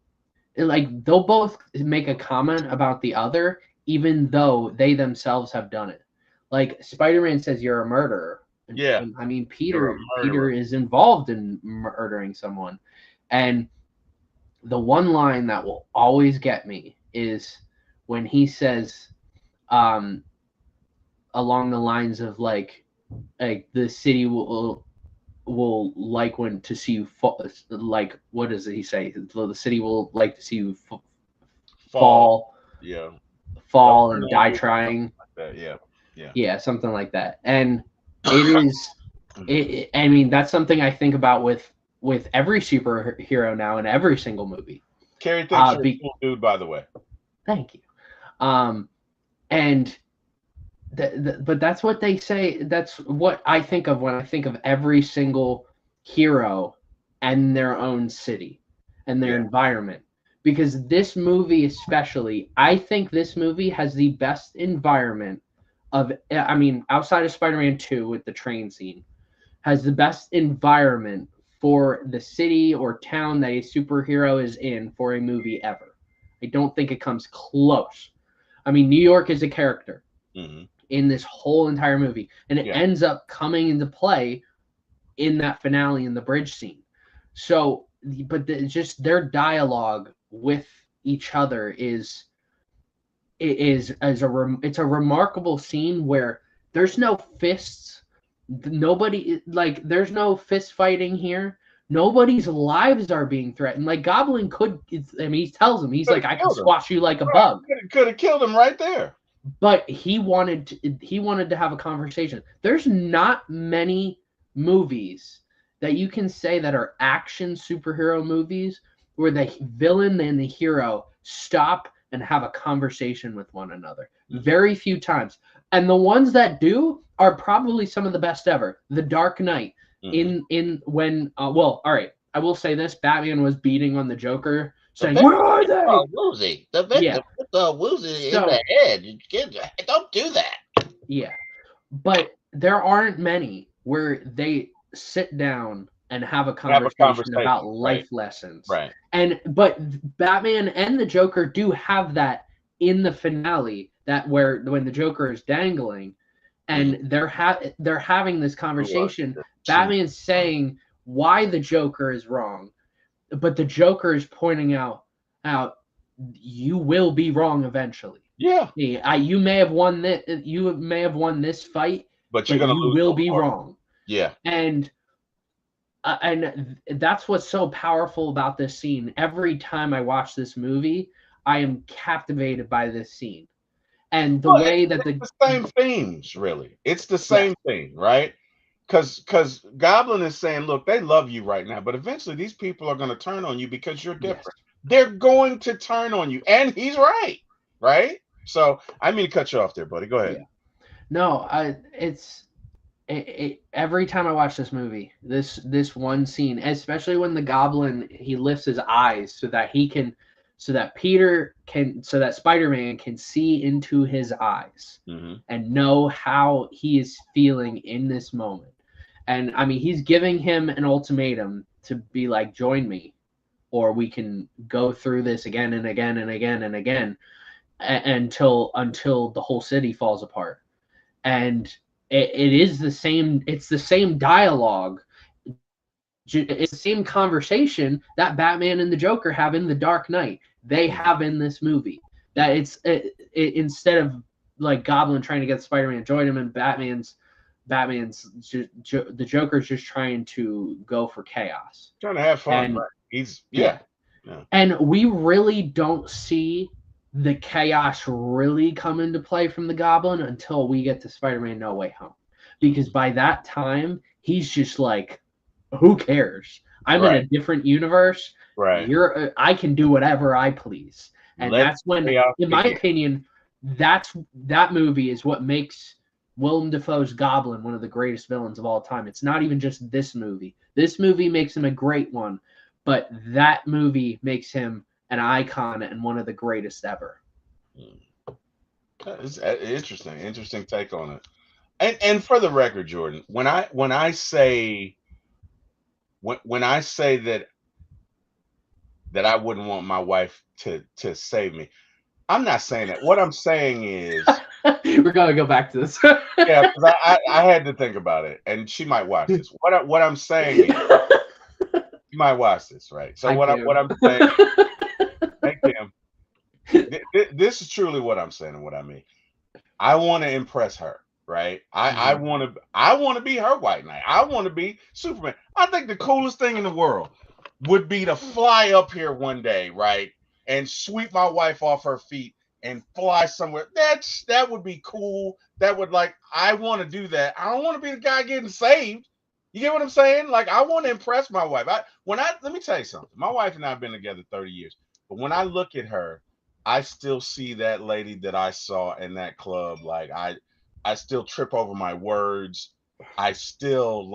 like they'll both make a comment about the other, even though they themselves have done it. Like Spider-Man says, "You're a murderer." yeah, And I mean, you're a Peter murderer. is involved in murdering someone, and the one line that will always get me is when he says, um, along the lines of like the city will like when to see you fall. Like, what does he say? The city will like to see you Fall, fall, yeah, fall, over and and die over, something trying. like that. Yeah, yeah. Yeah, something like that. And it is. I mean, that's something I think about with every superhero now in every single movie. Carrie thinks you're a Be cool dude, by the way. Thank you. And but that's what they say. That's what I think of when I think of every single hero and their own city and their Yeah, environment. Because this movie, especially, I think this movie has the best environment of. I mean, outside of Spider-Man 2 with the train scene, has the best environment for the city or town that a superhero is in for a movie ever. I don't think it comes close. I mean, New York is a character hmm, in this whole entire movie, and it yeah, ends up coming into play in that finale in the bridge scene. So, but just their dialogue with each other it's a remarkable scene where there's no fists, nobody, like there's no fist fighting here, nobody's lives are being threatened. Like Goblin could, I mean, he tells him, he's could like, have I can killed him. squash you like a Right, bug. could have killed him right there. But he wanted to have a conversation. There's not many movies that you can say that are action superhero movies where the villain and the hero stop and have a conversation with one another. Very few times. And the ones that do are probably some of the best ever. The Dark Knight, Mm-hmm. in when well, all right, I will say this, Batman was beating on the Joker The saying, "Where victim are is they?" woozy. The Yeah. victim is woozy in the So, head. You can't, don't do that. yeah. But there aren't many where they sit down and have a Have a conversation about conversation. Right, life lessons. right. But Batman and the Joker do have that in the finale, that where when the Joker is dangling Mm-hmm. and they're having this conversation. Cheese. Batman's saying why the Joker is wrong, but the Joker is pointing out you will be wrong eventually. Yeah, You may have won this. You may have won this fight, but you're but gonna you lose will be tomorrow. wrong. Yeah, And that's what's so powerful about this scene. Every time I watch this movie, I am captivated by this scene. And the Well, way that it's the same themes, really. It's the yeah, same thing, right? Because Goblin is saying, look, they love you right now, but eventually these people are going to turn on you because you're yes, different. They're going to turn on you, and he's right, right? So I mean to cut you off there, buddy. Go ahead. yeah. No, every time I watch this movie, this one scene, especially when the Goblin he lifts his eyes so that he can, so that Spider-Man can see into his eyes Hmm. and know how he is feeling in this moment. And I mean, he's giving him an ultimatum to be like, join me, or we can go through this again and again and again and again until the whole city falls apart. And it is the same. It's the same dialogue. It's the same conversation that Batman and the Joker have in The Dark Knight. They have in this movie. That instead of like Goblin trying to get Spider-Man to join him, and the Joker's just trying to go for chaos. Trying to have fun, And right? He's yeah, yeah. and we really don't see the chaos really come into play from the Goblin until we get to Spider-Man No Way Home. Because by that time, he's just like, who cares? I'm in a Right, different universe. right. I can do whatever I please. And Let that's when, chaos in my begin. opinion, that movie is what makes Willem Dafoe's Goblin one of the greatest villains of all time. It's not even just this movie. This movie makes him a great one, but that movie makes him an icon and one of the greatest ever. It's interesting take on it. And for the record, Jordan, when I say that I wouldn't want my wife to save me, I'm not saying that. What I'm saying is, We're gonna go back to this. yeah, because I had to think about it, and she might watch this. What I'm saying is, you might watch this, right? So I do. what I'm saying, hey Kim, this is truly what I'm saying and what I mean. I want to impress her, right? I want to be her White Knight. I want to be Superman. I think the coolest thing in the world would be to fly up here one day, right, and sweep my wife off her feet and fly somewhere. That would be cool. That would I want to do that. I don't want to be the guy getting saved. You get what I'm saying? Like I want to impress my wife. Let me tell you something. My wife and I have been together 30 years, but when I look at her, I still see that lady that I saw in that club. Like I still trip over my words. I still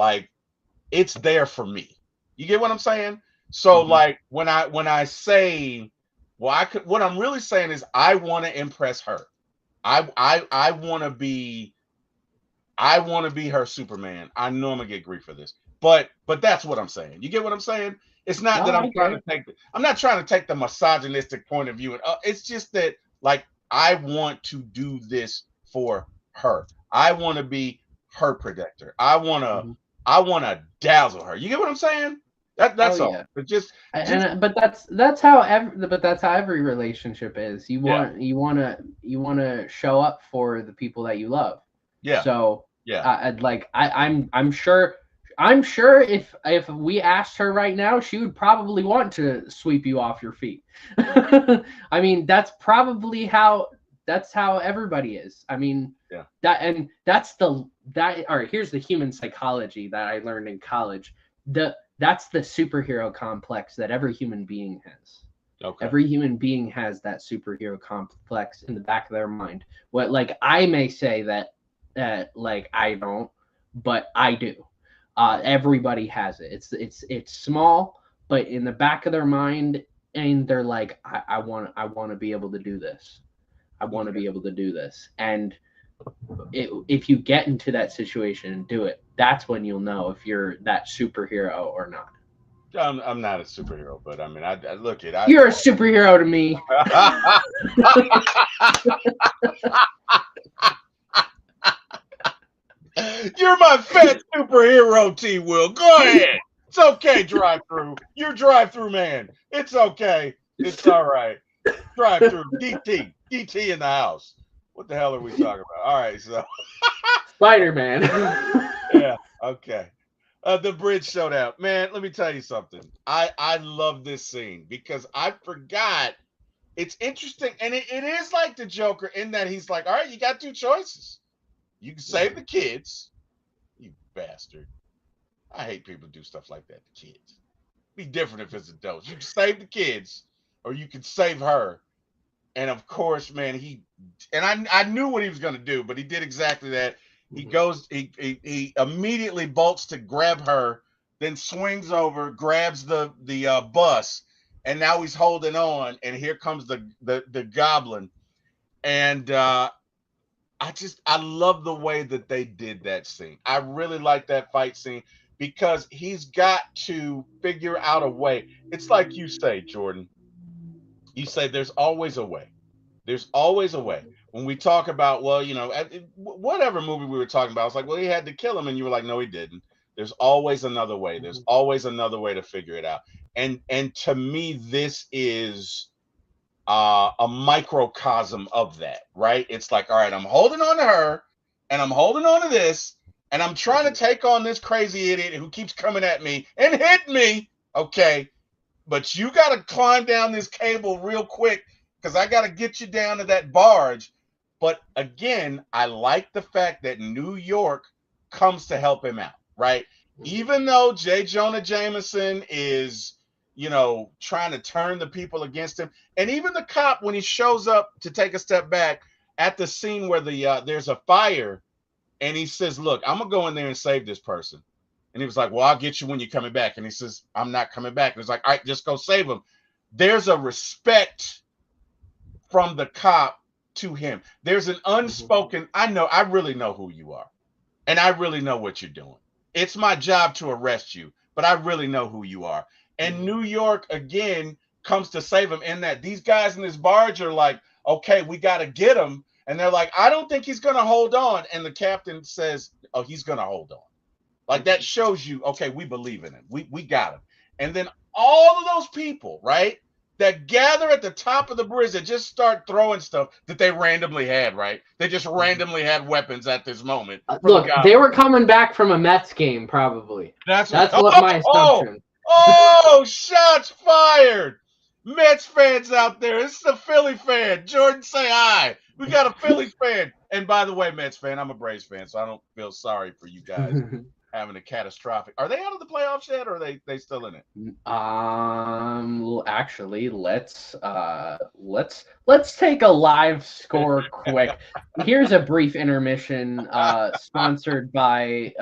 it's there for me. You get what I'm saying? So when I say, well, what I'm really saying is I want to impress her. I want to be her Superman. I know I'm gonna get grief for this, but that's what I'm saying. You get what I'm saying? It's not that I'm not trying to take the misogynistic point of view. It's just that I want to do this for her. I want to be her protector. I want to dazzle her. You get what I'm saying? That's all. Yeah. But but that's how every relationship is. You want to show up for the people that you love. Yeah. So yeah. I'm sure if we asked her right now, she would probably want to sweep you off your feet. I mean, that's probably how everybody is. I mean, that's all right, here's the human psychology that I learned in college. That's the superhero complex that every human being has. Okay. Every human being has that superhero complex in the back of their mind. I may say that I don't, but I do. Everybody has it. It's small, but in the back of their mind, and they're like, I want to be able to do this. I want to be able to do this. And if you get into that situation and do it, that's when you'll know if you're that superhero or not. I'm not a superhero, but I mean, I look at you're a superhero to me. You're my fat superhero, T. Will. Go ahead. It's okay, drive through. You're drive through man. It's okay. It's all right. Drive through. DT in the house. What the hell are we talking about? All right, so Spider-Man. Yeah. Okay. The bridge showdown, man. Let me tell you something. I love this scene because I forgot it's interesting, and it is like the Joker in that he's like, all right, you got two choices. You can save the kids, you bastard. I hate people who do stuff like that to kids. Be different if it's adults. You can save the kids, or you can save her. And of course, man, I knew what he was gonna do, but he did exactly that. He goes, he immediately bolts to grab her, then swings over, grabs the bus, and now he's holding on. And here comes the goblin, and I love the way that they did that scene. I really like that fight scene because he's got to figure out a way. It's like you say, Jordan. You say there's always a way. There's always a way. When we talk about, well, whatever movie we were talking about, I was like, well, he had to kill him, and you were like, no, he didn't. There's always another way. There's always another way to figure it out. And to me, this is a microcosm of that, right? It's like, all right, I'm holding on to her, and I'm holding on to this, and I'm trying to take on this crazy idiot who keeps coming at me and hit me. Okay, but you got to climb down this cable real quick because I got to get you down to that barge. But again, I like the fact that New York comes to help him out, right? Even though J. Jonah Jameson is, trying to turn the people against him. And even the cop, when he shows up to take a step back at the scene where there's a fire, and he says, look, I'm going to go in there and save this person. And he was like, well, I'll get you when you're coming back. And he says, I'm not coming back. And he's like, all right, just go save him. There's a respect from the cop to him. There's an unspoken, I really know who you are. And I really know what you're doing. It's my job to arrest you, but I really know who you are. And New York, again, comes to save him in that these guys in this barge are like, okay, we got to get him. And they're like, I don't think he's going to hold on. And the captain says, oh, he's going to hold on. Like that shows you, okay, we believe in him. We got him. And then all of those people, right, that gather at the top of the bridge that just start throwing stuff that they randomly had, right? They just randomly had weapons at this moment. Look, they were coming back from a Mets game, probably. That's what my assumption. Oh, shots fired. Mets fans out there. This is a Philly fan. Jordan, say hi. We got a Phillies fan. And by the way, Mets fan, I'm a Braves fan, so I don't feel sorry for you guys having a catastrophic. Are they out of the playoffs yet, or are they still in it? Actually, let's take a live score quick. Here's a brief intermission, sponsored by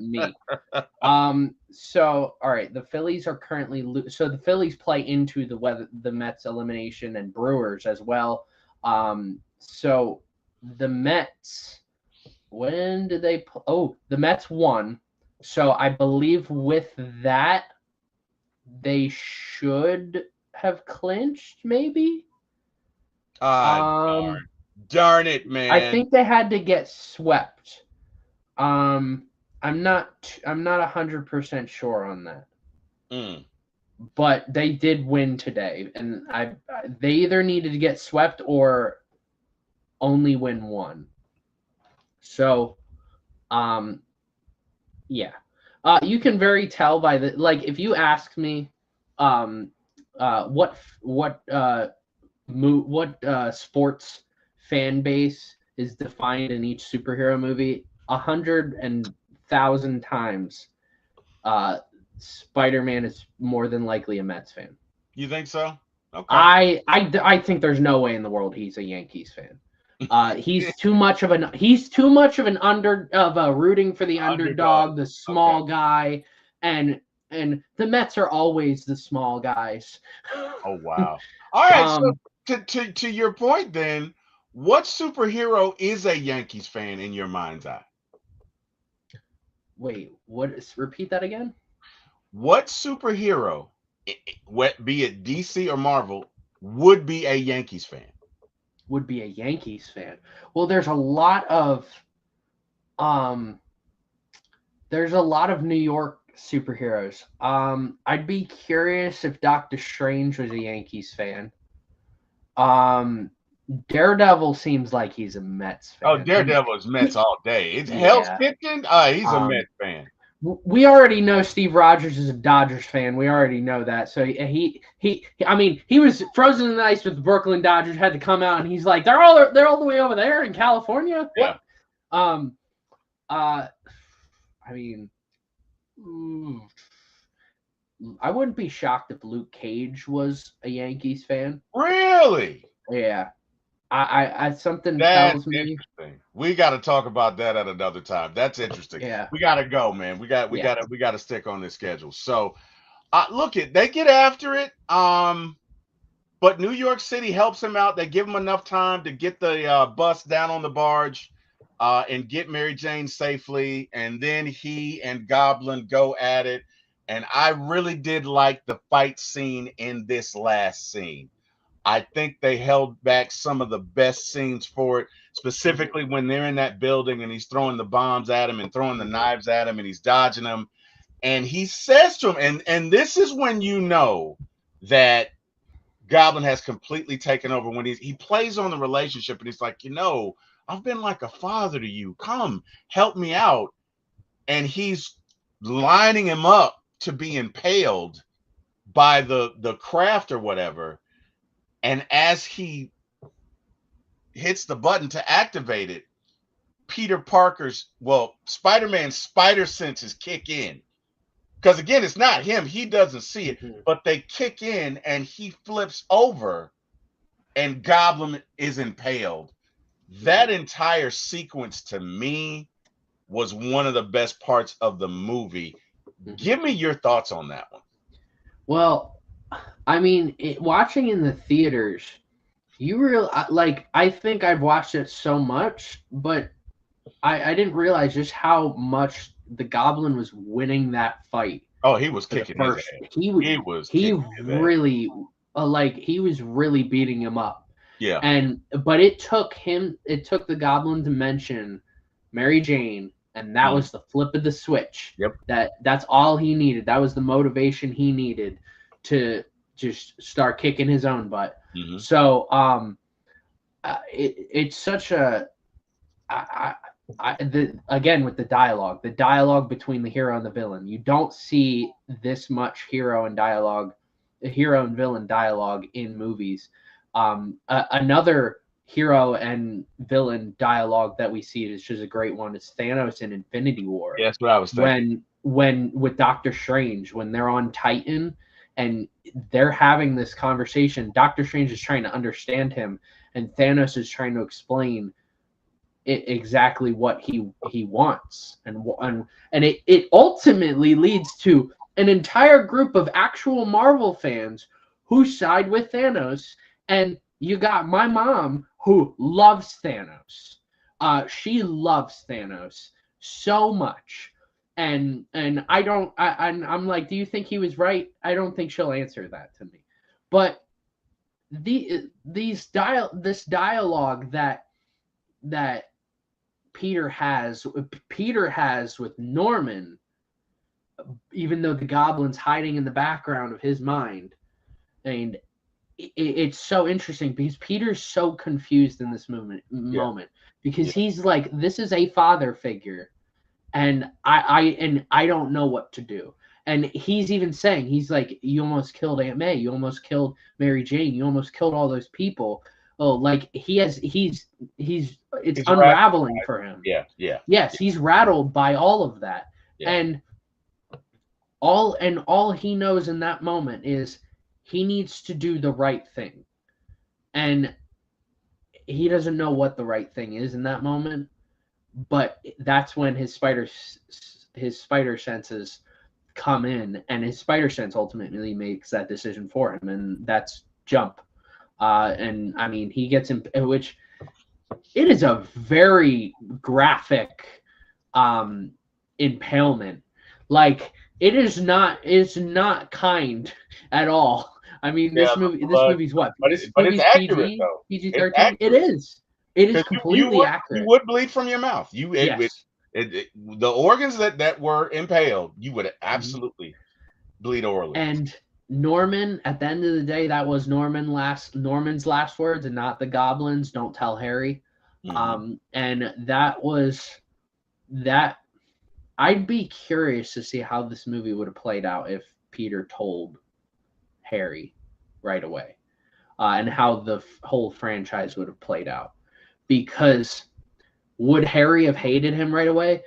me. So, all right, the Phillies are currently so the Phillies play into the Mets elimination and Brewers as well. So the Mets, when did they? The Mets won. So I believe with that, they should have clinched, maybe. Darn it, man! I think they had to get swept. I'm not 100% sure on that. But they did win today, and they either needed to get swept or only win one. So, yeah. You can very tell by the, like, if you ask me, what sports fan base is defined in each superhero movie, 100,000 times, Spider-Man is more than likely a Mets fan. You think so? Okay. I think there's no way in the world he's a Yankees fan. He's too much of a rooting for the underdog, the small guy, and the Mets are always the small guys. Oh wow! All right, so to your point, then, what superhero is a Yankees fan in your mind's eye? Wait, repeat that again? What superhero, be it DC or Marvel, would be a Yankees fan? Would be a Yankees fan. Well, there's a lot of New York superheroes. I'd be curious if Doctor Strange was a Yankees fan. Daredevil seems like he's a Mets fan. Oh, Daredevil is Mets all day. It's Hell's Kitchen. He's a Mets fan. we already know Steve Rogers is a Dodgers fan. We already know that. So I mean, he was frozen in the ice with the Brooklyn Dodgers. Had to come out, and he's like, they're all the way over there in California. Yeah. What? I mean, I wouldn't be shocked if Luke Cage was a Yankees fan. Really? Yeah. I something That's tells me. interesting. We got to talk about that at another time. That's interesting. Yeah. We got to go, man. We got to stick on this schedule. So, they get after it. But New York City helps him out. They give him enough time to get the bus down on the barge, and get Mary Jane safely. And then he and Goblin go at it. And I really did like the fight scene in this last scene. I think they held back some of the best scenes for it, specifically when they're in that building and he's throwing the bombs at him and throwing the knives at him and he's dodging them. And he says to him, and this is when you know that Goblin has completely taken over, when he plays on the relationship and he's like, I've been like a father to you. Come help me out. And he's lining him up to be impaled by the craft or whatever. And as he hits the button to activate it, Spider-Man's spider senses kick in. Because again, it's not him. He doesn't see it, but they kick in and he flips over and Goblin is impaled. That entire sequence to me was one of the best parts of the movie. Give me your thoughts on that one. Well, I mean, watching in the theaters, I think I've watched it so much, but I didn't realize just how much the Goblin was winning that fight. Oh, he was kicking his ass. He really beating him up. Yeah. But it took the Goblin to mention Mary Jane, and that was the flip of the switch. Yep. That's all he needed. That was the motivation he needed to just start kicking his own butt. Mm-hmm. So it's such a again with the dialogue between the hero and the villain. You don't see this much hero and villain dialogue in movies. Another hero and villain dialogue that we see is just a great one. It's Thanos in Infinity War. Yeah, that's what I was thinking. When with Doctor Strange, when they're on Titan and they're having this conversation, Doctor Strange is trying to understand him, and Thanos is trying to explain exactly what he wants, and it ultimately leads to an entire group of actual Marvel fans who side with Thanos. And you got my mom who loves Thanos. She loves Thanos so much. And I'm like, do you think he was right? I don't think she'll answer that to me. But this dialogue that Peter has with Norman, even though the Goblin's hiding in the background of his mind, and it's so interesting because Peter's so confused in this moment because he's like, this is a father figure, and I don't know what to do. And he's even saying, he's like, you almost killed Aunt May, you almost killed Mary Jane, you almost killed all those people. Oh, like it's unraveling for him. Yeah. Yes, he's rattled by all of that. Yeah. And all he knows in that moment is he needs to do the right thing. And he doesn't know what the right thing is in that moment, but that's when his spider senses come in, and his spider sense ultimately makes that decision for him, and that's jump. And I mean, he gets him, which it is a very graphic impalement. Like, it's not kind at all. I mean, this movie's what? But it's accurate, though. PG-13. It is. It is completely accurate. You would bleed from your mouth. Yes. The organs that were impaled, you would absolutely bleed orally. And Norman, at the end of the day, that was Norman's last words, and not the Goblin's. Don't tell Harry. Mm-hmm. And that was that. I'd be curious to see how this movie would have played out if Peter told Harry right away, and how the whole franchise would have played out. Because would Harry have hated him right away?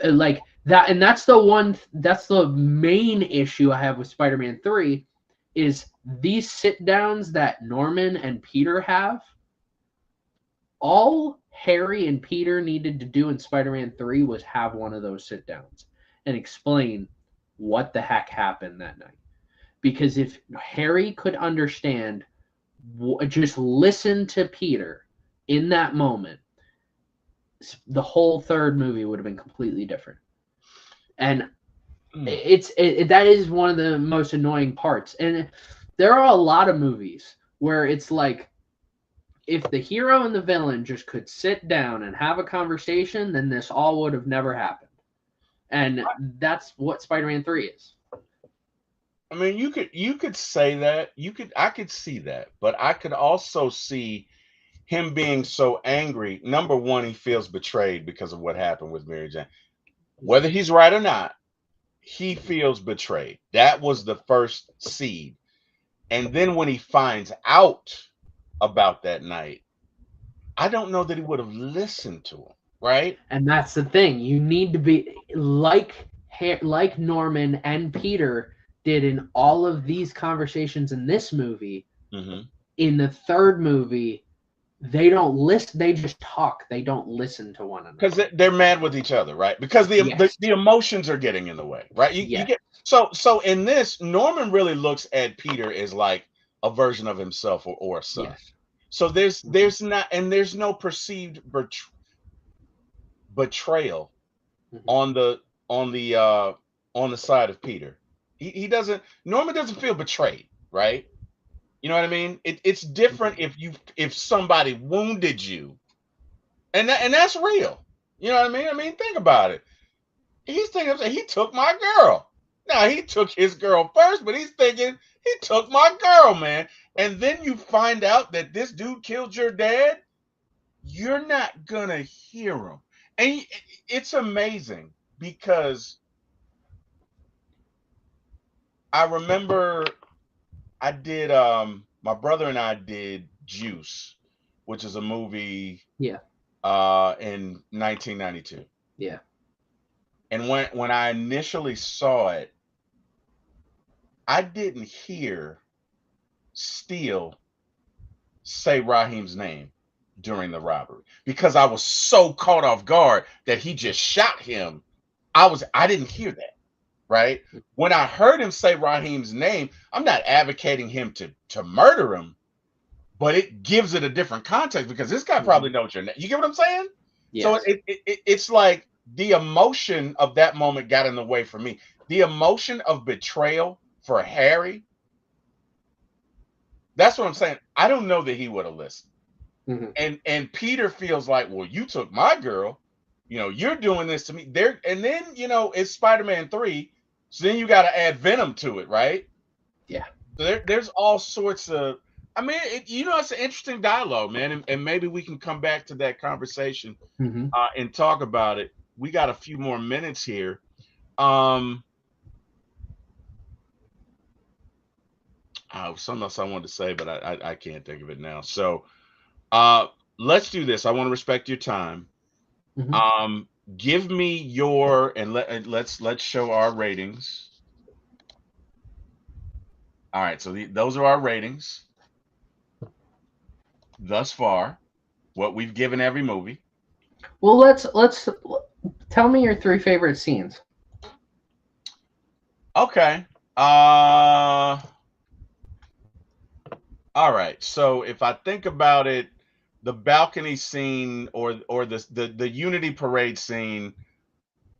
Like that, and that's the main issue I have with Spider-Man 3 is these sit downs that Norman and Peter have. All Harry and Peter needed to do in Spider-Man 3 was have one of those sit downs and explain what the heck happened that night. Because if Harry could understand, just listen to Peter in that moment, the whole third movie would have been completely different. And that is one of the most annoying parts. And there are a lot of movies where it's like, if the hero and the villain just could sit down and have a conversation, then this all would have never happened. And that's what Spider-Man 3 is. I mean, you could say that. I could see that, but I could also see him being so angry. Number one, he feels betrayed because of what happened with Mary Jane. Whether he's right or not, he feels betrayed. That was the first seed. And then when he finds out about that night, I don't know that he would have listened to him, right? And that's the thing. You need to be like Norman and Peter did in all of these conversations in this movie. Mm-hmm. In the third movie, they don't listen. They just talk. They don't listen to one another because they're mad with each other, right? Because the emotions are getting in the way, right? You get so in this, Norman really looks at Peter as like a version of himself or a son. Yes. So there's no perceived betrayal on the side of Peter. Norman doesn't feel betrayed, right? You know what I mean? It's different if somebody wounded you, and that's real. You know what I mean? I mean, think about it. He's thinking, he took my girl. Now he took his girl first, but he's thinking he took my girl, man. And then you find out that this dude killed your dad. You're not gonna hear him, and it's amazing because I remember I did my brother and I did Juice, which is a movie in 1992. Yeah. And when I initially saw it, I didn't hear Steele say Raheem's name during the robbery because I was so caught off guard that he just shot him. I didn't hear that. Right? When I heard him say Raheem's name, I'm not advocating him to murder him, but it gives it a different context because this guy probably knows your name. You get what I'm saying? Yes. So it's like the emotion of that moment got in the way for me. The emotion of betrayal for Harry, that's what I'm saying. I don't know that he would have listened. Mm-hmm. And Peter feels like, well, you took my girl. You know, you're doing this to me. And then, it's Spider-Man 3. So then you got to add Venom to it, right? Yeah. So there's all sorts of, I mean, it's an interesting dialogue, man. And maybe we can come back to that conversation and talk about it. We got a few more minutes here. Something else I wanted to say, but I can't think of it now. So let's do this. I want to respect your time. Mm-hmm. Give me your let's show our ratings. All right, so those are our ratings thus far. What we've given every movie. Well, let's tell me your 3 favorite scenes. Okay. All right. So if I think about it, the balcony scene or the Unity Parade scene,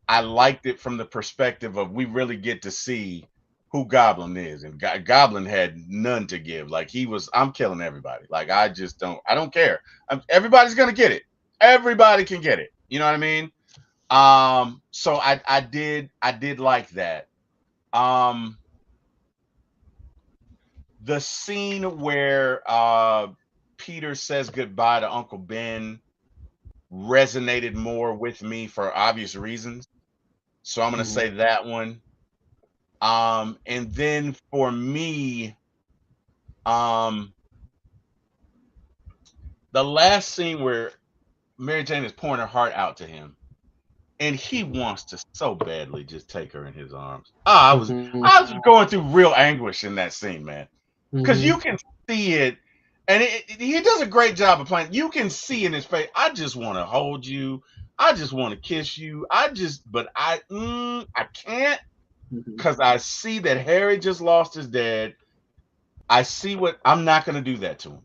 I liked it from the perspective of we really get to see who Goblin is, and Goblin had none to give. Like I'm killing everybody. Like I don't care. Everybody's gonna get it. Everybody can get it. You know what I mean? So I did like that. The scene where Peter says goodbye to Uncle Ben resonated more with me for obvious reasons. So I'm gonna Mhm. say that one. And then for me, um, the last scene where Mary Jane is pouring her heart out to him, and he Mhm. wants to so badly just take her in his arms. Ah, Mhm. I was going through real anguish in that scene, man, because you Mhm. can see it, and he does a great job of playing. You can see in his face, I just want to hold you, I just want to kiss you, but I can't, Mhm. because I see that Harry just lost his dad. I see what I'm not going to do that to him,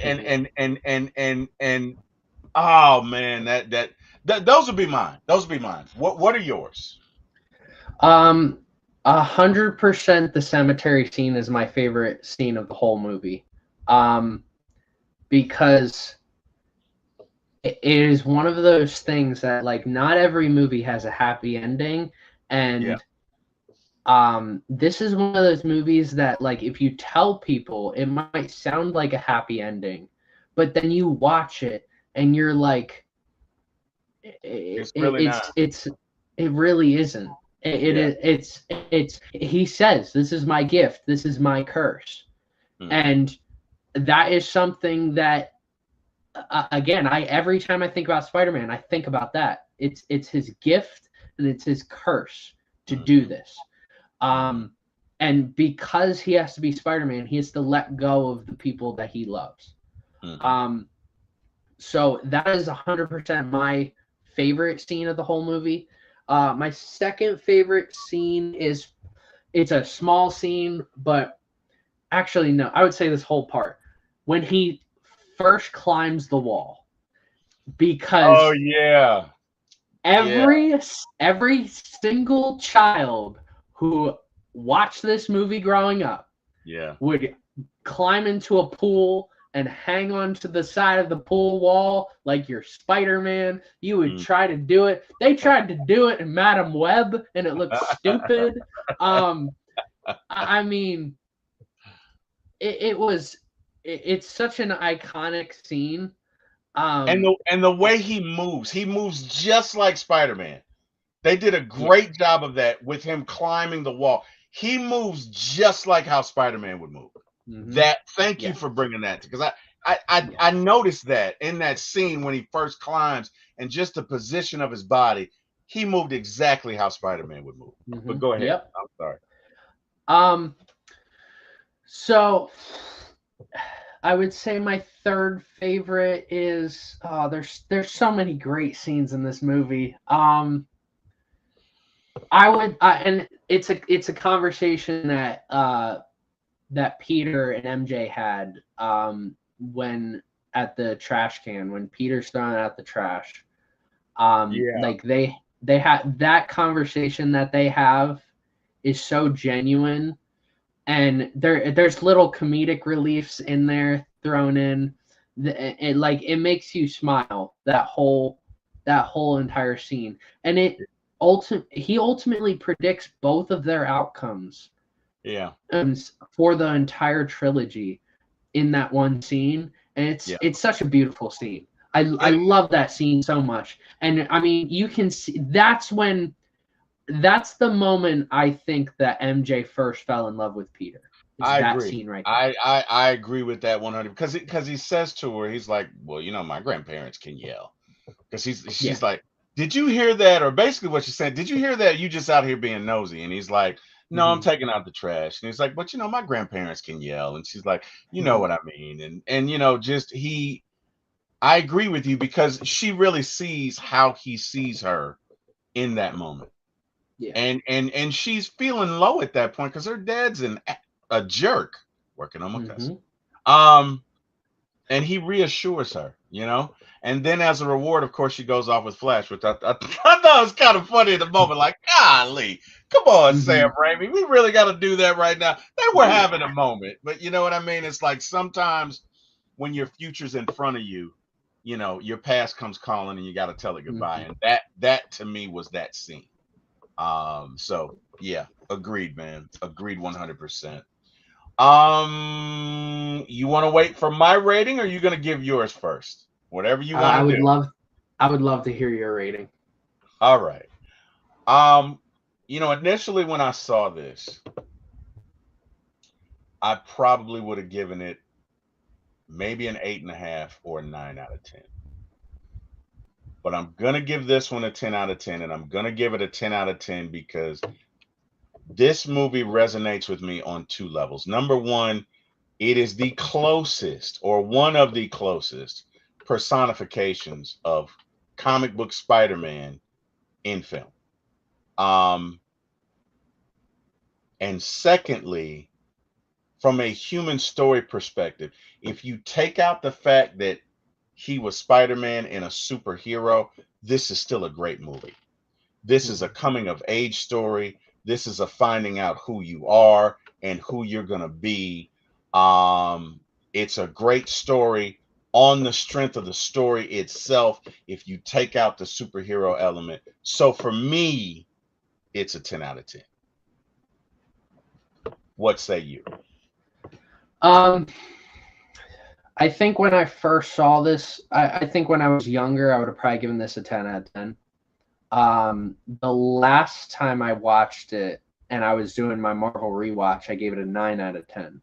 Mhm. and oh man, that those would be mine. Those would be mine. What are yours? Um, 100% the cemetery scene is my favorite scene of the whole movie. Um, because it is one of those things that like not every movie has a happy ending, Yeah. and this is one of those movies that like if you tell people it might sound like a happy ending, but then you watch it and you're like It's really not. it really isn't. Yeah. It's he says this is my gift, this is my curse, Hmm. and that is something that again, I every time I think about Spider-Man, I think about that. It's his gift and it's his curse to do Hmm. this. Hmm. Um, and because he has to be Spider-Man, he has to let go of the people that he loves. Hmm. Um, so that is 100% my favorite scene of the whole movie. My second favorite scene is it's a small scene, but actually no, I would say this whole part when he first climbs the wall Oh because yeah. Yeah. every single child who watched this movie growing up Yeah. would climb into a pool and hang onto the side of the pool wall like you're Spider-Man. You would Mm. try to do it. They tried to do it in Madam Web and it looked stupid. Um, I mean, it was it's such an iconic scene. Um, And the way he moves just like Spider-Man. They did a yeah. great job of that with him climbing the wall. He moves just like how Spider-Man would move. Mm-hmm. That Thank you Yeah. for bringing that, because I Yes. noticed that in that scene when he first climbs and just the position of his body, he moved exactly how Spider-Man would move. Mm-hmm. But go ahead. Yep. I'm sorry. Um, so I would say my third favorite is there's so many great scenes in this movie. And it's a conversation that that Peter and MJ had when at the trash can when Peter's throwing out the trash. Yeah. Like they had that conversation that they have is so genuine, and there's little comedic reliefs in there thrown in. It makes you smile that whole entire scene, and he ultimately predicts both of their outcomes Yeah. for the entire trilogy in that one scene, and Yeah. it's such a beautiful scene. I It, love that scene so much, and I mean you can see that's the moment I think that MJ first fell in love with Peter. Is I that agree. scene right there? I agree with that 100, because he says to her, he's like, well, my grandparents can yell. Because Yeah. she's like, did you hear that? Or basically what she's saying, did you hear that? You just out here being nosy. And he's like, no, I'm Hmm. taking out the trash. And he's like, but my grandparents can yell. And she's like, you know Hmm. what I mean? And just I agree with you, because she really sees how he sees her in that moment. Yeah. And she's feeling low at that point because her dad's a jerk, working on my cousin. Hmm. Um, and he reassures her. And then as a reward, of course, she goes off with Flash, which I thought was kind of funny at the moment. Like, golly, come on, Sam Hmm. Raimi, we really got to do that right now. They were having a Yeah. moment, but you know what I mean? It's like sometimes when your future's in front of you, your past comes calling, and you got to tell it goodbye. Hmm. And that to me was that scene. So yeah, agreed, man. Agreed 100%. You want to wait for my rating, or are you going to give yours first? Whatever you want I to would do. love I would love to hear your rating. All right. Um, initially when I saw this, I probably would have given it maybe an 8.5 or a 9 out of 10. But I'm gonna give this one a 10 out of 10, and I'm gonna give it a 10 out of 10 because this movie resonates with me on two levels. Number one, it is the closest or one of the closest personifications of comic book Spider-Man in film. Um, and secondly, from a human story perspective, if you take out the fact that he was Spider-Man and a superhero, this is still a great movie. This is a coming of age story. This is a finding out who you are and who you're going to be. It's a great story on the strength of the story itself if you take out the superhero element. So for me, it's a 10 out of 10. What say you? I think when I first saw this, I think when I was younger, I would have probably given this a 10 out of 10. The last time I watched it and I was doing my Marvel rewatch, I gave it a 9 out of 10.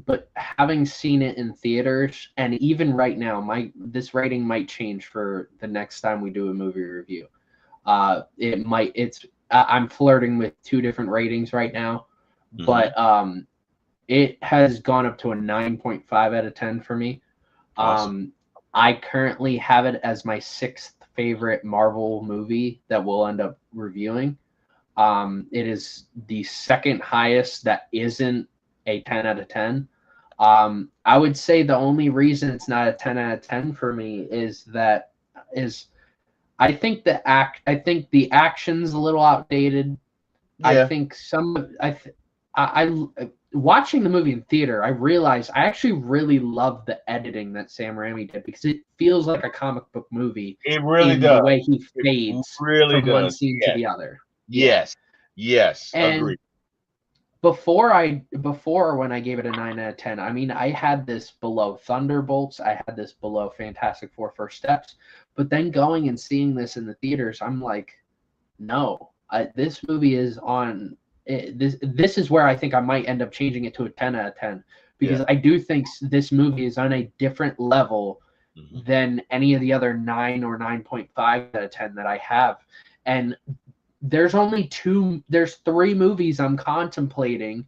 But having seen it in theaters, and even right now, this rating might change for the next time we do a movie review. I'm flirting with two different ratings right now, but it has gone up to a 9.5 out of 10 for me. Awesome. I currently have it as my 6th favorite Marvel movie that we'll end up reviewing. It is the second highest that isn't a 10 out of 10. I would say the only reason it's not a 10 out of 10 for me is I think the action's a little outdated. Yeah. I think watching the movie in theater, I realized I actually really love the editing that Sam Raimi did because it feels like a comic book movie. It really in does. The way he fades really from one does. scene to the other. Yes. Yes. And Agreed. before when I gave it a 9 out of 10, I mean, I had this below Thunderbolts, I had this below Fantastic Four First Steps, but then going and seeing this in the theaters, I'm like, no, this movie is on. This is where I think I might end up changing it to a 10 out of 10 because I do think this movie is on a different level than any of the other 9 or 9.5 out of 10 that I have. And there's 3 movies I'm contemplating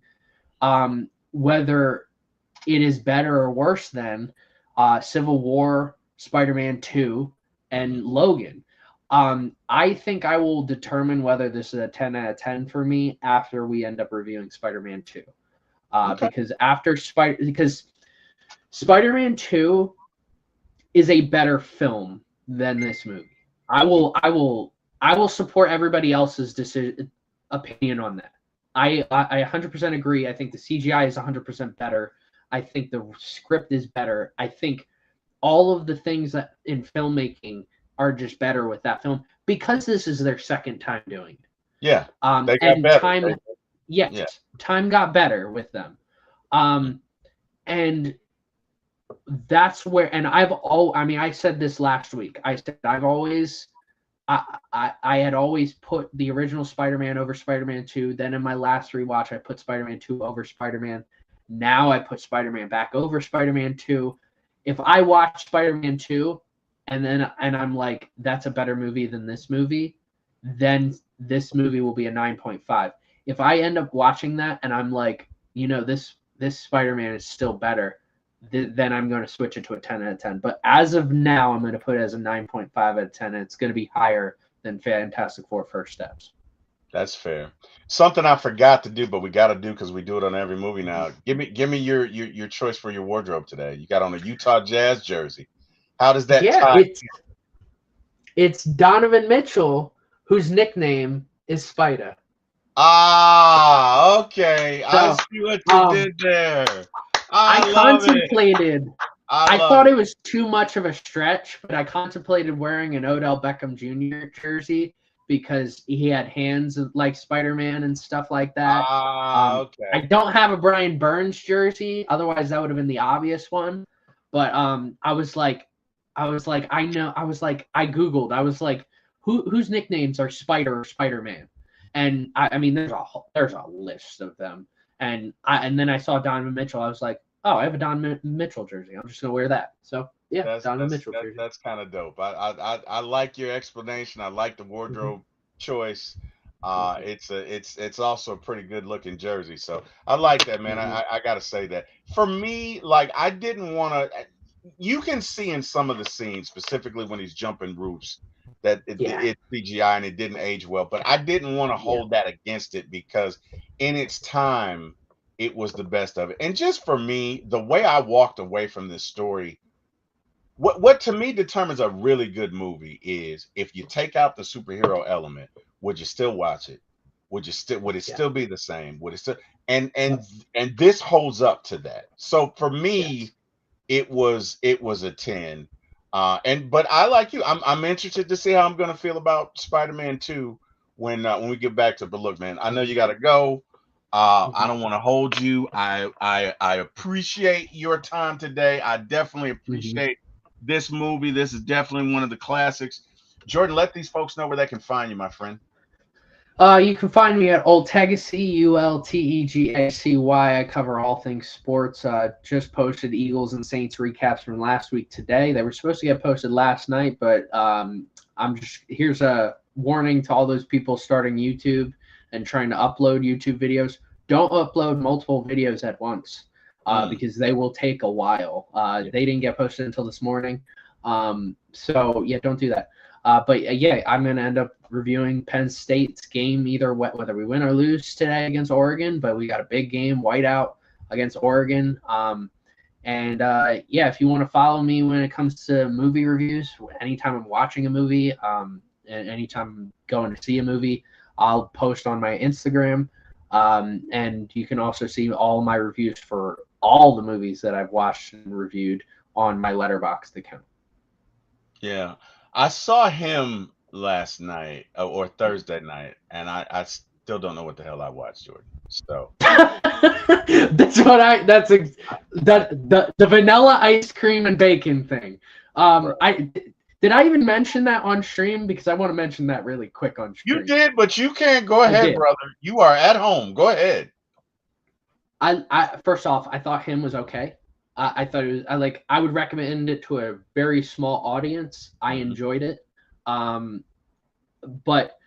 whether it is better or worse than Civil War, Spider-Man 2, and Logan. I think I will determine whether this is a 10 out of 10 for me after we end up reviewing Spider-Man 2. Because Spider-Man 2 is a better film than this movie. I will support everybody else's opinion on that. I 100% agree. I think the CGI is 100% better. I think the script is better. I think all of the things that in filmmaking are just better with that film because this is their second time doing it. Yeah. They got better. Time got better with them. And that's where, and I said this last week. I said I had always put the original Spider-Man over Spider-Man 2. Then in my last rewatch, I put Spider-Man 2 over Spider-Man. Now I put Spider-Man back over Spider-Man 2. If I watch Spider-Man 2 and I'm like, that's a better movie than this movie, then this movie will be a 9.5. If I end up watching that and I'm like, this Spider-Man is still better, then I'm going to switch it to a 10 out of 10. But as of now, I'm going to put it as a 9.5 out of 10, and it's going to be higher than Fantastic Four First Steps. That's fair. Something I forgot to do, but we got to do because we do it on every movie now. Give me your choice for your wardrobe today. You got on a Utah Jazz jersey. How does that tie? It's Donovan Mitchell, whose nickname is Spider. Ah, okay. So, I see what you did there. I contemplated. I thought it was too much of a stretch, but I contemplated wearing an Odell Beckham Jr. jersey because he had hands like Spider-Man and stuff like that. Okay. I don't have a Brian Burns jersey, otherwise that would have been the obvious one. But I Googled. I was like, whose nicknames are Spider or Spider-Man? And I mean, there's a list of them. And then I saw Donovan Mitchell. I was like, oh, I have a Donovan Mitchell jersey. I'm just gonna wear that. So yeah, Donovan Mitchell jersey. That's kind of dope. I like your explanation. I like the wardrobe choice. It's also a pretty good looking jersey. So I like that, man. I gotta say that. For me, like I didn't want to. You can see in some of the scenes, specifically when he's jumping roofs, that it's CGI and it didn't age well. But I didn't want to hold that against it because in its time, it was the best of it. And just for me, the way I walked away from this story, what to me determines a really good movie is if you take out the superhero element, would you still watch it? Would it still be the same? Would it still and this holds up to that. So for me, it was a 10. But I like you. I'm interested to see how I'm gonna feel about Spider-Man 2 when we get back to it. But look, man, I know you gotta go. I don't want to hold you. I appreciate your time today. I definitely appreciate this movie. This is definitely one of the classics. Jordan, let these folks know where they can find you, my friend. You can find me at Ultegacy, Ultegacy. I cover all things sports. Just posted Eagles and Saints recaps from last week today. They were supposed to get posted last night, but here's a warning to all those people starting YouTube and trying to upload YouTube videos. Don't upload multiple videos at once because they will take a while. They didn't get posted until this morning. So yeah, don't do that. But yeah, I'm going to end up reviewing Penn State's game, either whether we win or lose today against Oregon, but we got a big game, whiteout against Oregon. Yeah, if you want to follow me when it comes to movie reviews, anytime I'm watching a movie, and anytime I'm going to see a movie, I'll post on my Instagram. And you can also see all my reviews for all the movies that I've watched and reviewed on my Letterboxd account. Yeah. I saw him last night or Thursday night, and I still don't know what the hell I watched, Jordan. So the vanilla ice cream and bacon thing. Did I even mention that on stream? Because I want to mention that really quick on stream. You did, but you can't. Go ahead, brother. You are at home. Go ahead. I first off, I thought him was okay. I thought it was. I would recommend it to a very small audience. I enjoyed it, but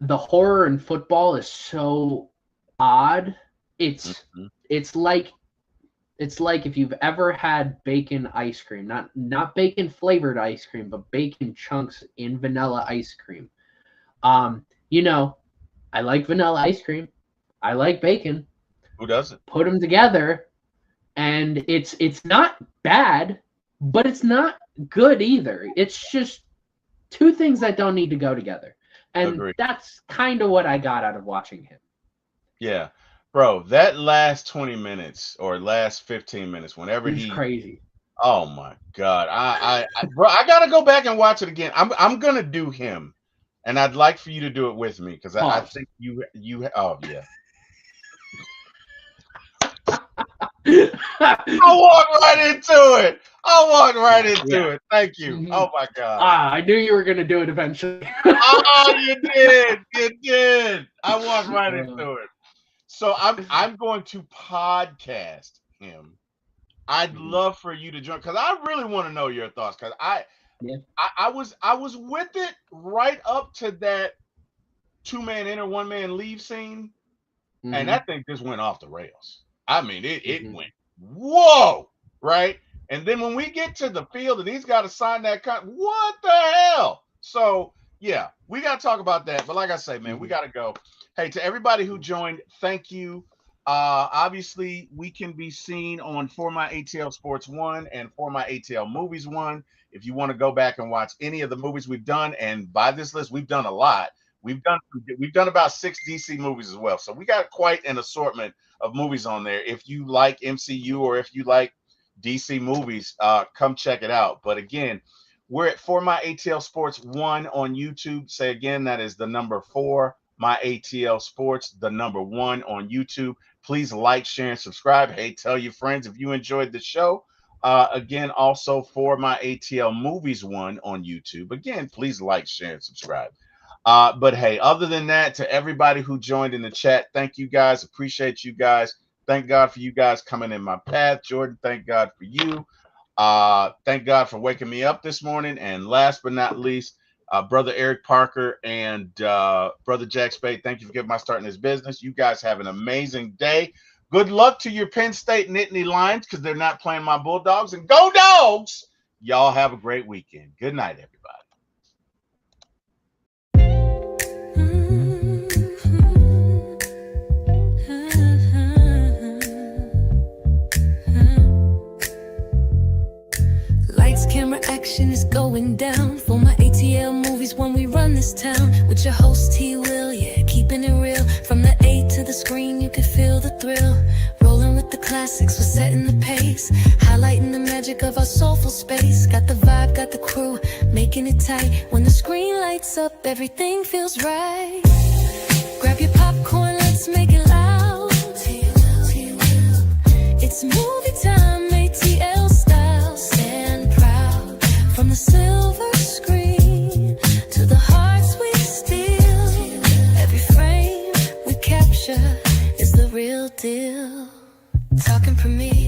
the horror in football is so odd. It's like if you've ever had bacon ice cream, not bacon flavored ice cream, but bacon chunks in vanilla ice cream. I like vanilla ice cream. I like bacon. Who doesn't? Put them together. And it's not bad, but it's not good either. It's just two things that don't need to go together. And that's kind of what I got out of watching him. Yeah. Bro, that last 20 minutes or last 15 minutes, whenever he's crazy. Oh my God. Bro, I gotta go back and watch it again. I'm gonna do him. And I'd like for you to do it with me because I think you oh yeah. I walked right into it. Thank you. Oh my God. I knew you were gonna do it eventually. Oh, you did. You did. I walked right into it. So I'm going to podcast him. I'd love for you to join because I really want to know your thoughts. Because I was with it right up to that 2-man enter, 1-man leave scene, and that thing just went off the rails. I mean, it went, whoa, right? And then when we get to the field and he's got to sign that contract, what the hell? So, yeah, we got to talk about that. But like I say, man, we got to go. Hey, to everybody who joined, thank you. Obviously, we can be seen on For My ATL Sports 1 and For My ATL Movies 1. If you want to go back and watch any of the movies we've done, and by this list, we've done a lot. We've done about 6 DC movies as well. So we got quite an assortment of movies on there. If you like MCU or if you like DC movies, come check it out. But again, we're at For My ATL Sports 1 on YouTube. Say again, that is the number 4 My ATL Sports, the number 1 on YouTube. Please like, share, and subscribe. Hey, tell your friends if you enjoyed the show. Again, also for my ATL Movies one on YouTube. Again, please like, share, and subscribe. But hey, other than that, to everybody who joined in the chat, thank you guys. Appreciate you guys. Thank God for you guys coming in my path. Jordan, thank God for you. Thank God for waking me up this morning. And last but not least, Brother Eric Parker and Brother Jack Spade, thank you for getting my start in this business. You guys have an amazing day. Good luck to your Penn State Nittany Lions because they're not playing my Bulldogs. And go Dogs! Y'all have a great weekend. Good night, everybody. Lights, camera, action is going down for my ATL movies when we run this town. With your host T. Will, yeah, keeping it real. From the A to the screen, you can feel the thrill. Rolling with the classics, we're setting the pace. Highlighting the magic of our soulful space. Got the vibe, got the crew, making it tight. When the screen lights up, everything feels right. Grab your popcorn, let's make it loud. It's movie time, ATL style. Stand proud. From the silver screen to the hearts we steal. Every frame we capture is the real deal. Talking premiere.